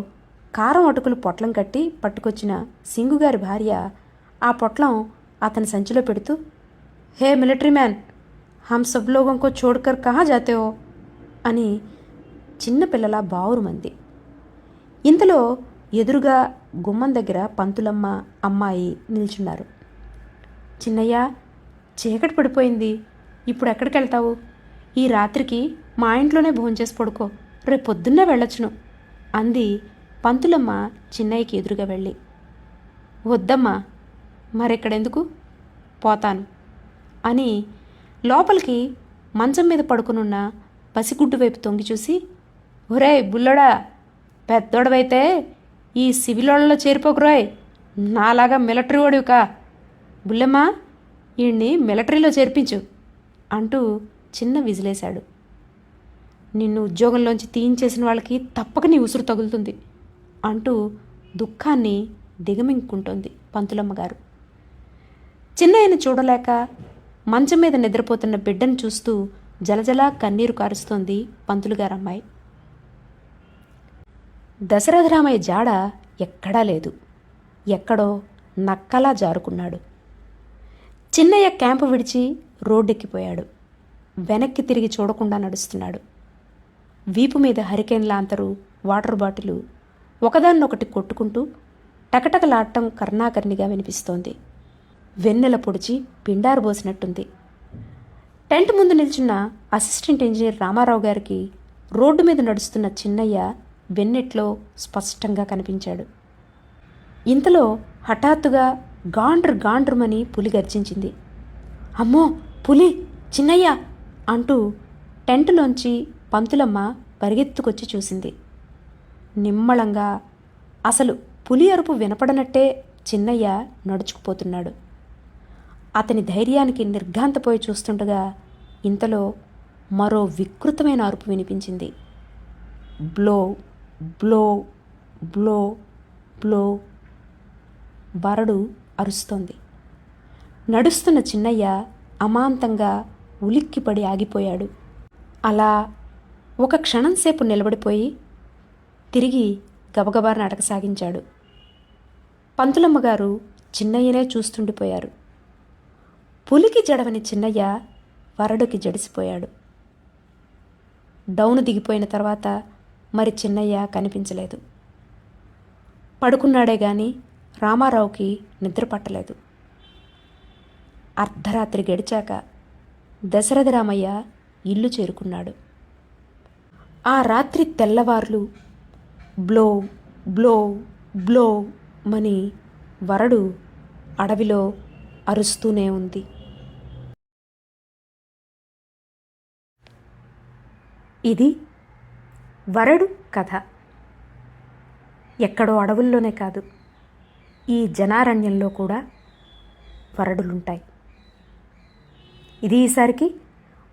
కారం అటుకులు పొట్లం కట్టి పట్టుకొచ్చిన సింగుగారి భార్య ఆ పొట్లం అతని సంచిలో పెడుతూ, హే మిలిటరీ మ్యాన్, హమ్ సబ్ లోగోं को छोड़कर कहाँ जाते हो అని చిన్నపిల్లల బావురుమంది. ఇంతలో ఎదురుగా గుమ్మం దగ్గర పంతులమ్మ, అమ్మాయి నిల్చున్నారు. చిన్నయ్య, చీకటి పడిపోయింది, ఇప్పుడు ఎక్కడికి వెళ్తావు? ఈ రాత్రికి మా ఇంట్లోనే భోంచేసి పడుకో, రేపు పొద్దున్నే వెళ్ళొచ్చును అంది పంతులమ్మ చిన్నయ్యకి ఎదురుగా వెళ్ళి. వద్దమ్మా, మరెక్కడెందుకు, పోతాను అని లోపలికి మంచం మీద పడుకునున్న పసిగుడ్డు వైపు తొంగి చూసి, ఒరే బుల్లడా, పెద్దోడవైతే ఈ సివిలోళ్ళలో చేరిపోకురాయ్, నాలాగా మిలిటరీ ఓడివికా. బుల్లెమ్మ, ఈయన్ని మిలిటరీలో చేర్పించు అంటూ చిన్న విజిలేశాడు. నిన్ను ఉద్యోగంలోంచి తీయించేసిన వాళ్ళకి తప్పక నీ ఉసురు తగులుతుంది అంటూ దుఃఖాన్ని దిగమింగుకుంటోంది పంతులమ్మగారు. చిన్నయ్యను చూడలేక మంచం మీద నిద్రపోతున్న బిడ్డను చూస్తూ జలజలా కన్నీరు కారుస్తోంది పంతులుగారమ్మాయి. దశరథరామయ్య జాడ ఎక్కడా లేదు. ఎక్కడో నక్కలా జారుకున్నాడు. చిన్నయ్య క్యాంపు విడిచి రోడ్డెక్కిపోయాడు. వెనక్కి తిరిగి చూడకుండా నడుస్తున్నాడు. వీపు మీద హరికేన్ లాంతరు, వాటర్ బాటిలు ఒకదాన్నొకటి కొట్టుకుంటూ టకటకలాడటం కర్ణాకర్ణిగా వినిపిస్తోంది. వెన్నెల పొడిచి పిండారు పోసినట్టుంది. టెంట్ ముందు నిల్చున్న అసిస్టెంట్ ఇంజనీర్ రామారావు గారికి రోడ్డు మీద నడుస్తున్న చిన్నయ్య వెన్నెట్లో స్పష్టంగా కనిపించాడు. ఇంతలో హఠాత్తుగా గాండ్రుమని పులి గర్జించింది. అమ్మో పులి, చిన్నయ్య అంటూ టెంటులోంచి పంతులమ్మ పరిగెత్తుకొచ్చి చూసింది. నిమ్మళంగా, అసలు పులి అరుపు వినపడనట్టే చిన్నయ్య నడుచుకుపోతున్నాడు. అతని ధైర్యానికి నిర్ఘాంతపోయి చూస్తుండగా ఇంతలో మరో వికృతమైన అరుపు వినిపించింది. బ్లో బ్లో బ్లో బ్లో. వరడు అరుస్తోంది. నడుస్తున్న చిన్నయ్య అమాంతంగా ఉలిక్కిపడి ఆగిపోయాడు. అలా ఒక క్షణం సేపు నిలబడిపోయి తిరిగి గబగబా నడక సాగించాడు. పంతులమ్మగారు చిన్నయ్యనే చూస్తుండిపోయారు. పులికి జడవని చిన్నయ్య వరడుకి జడిసిపోయాడు. డౌను దిగిపోయిన తర్వాత మరి చిన్నయ్య కనిపించలేదు. పడుకున్నాడే గాని రామారావుకి నిద్ర పట్టలేదు. అర్ధరాత్రి గడిచాక దశరథరామయ్య ఇల్లు చేరుకున్నాడు. ఆ రాత్రి తెల్లవార్లు బ్లో బ్లో బ్లో మని వరడు అడవిలో అరుస్తూనే ఉంది. ఇది వరడు కథ. ఎక్కడో అడవుల్లోనే కాదు, ఈ జనారణ్యంలో కూడా వరడులుంటాయి. ఇది ఈసారికి.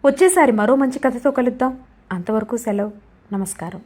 వచ్చేసారి మరో మంచి కథతో కలుద్దాం. అంతవరకు సెలవు. నమస్కారం.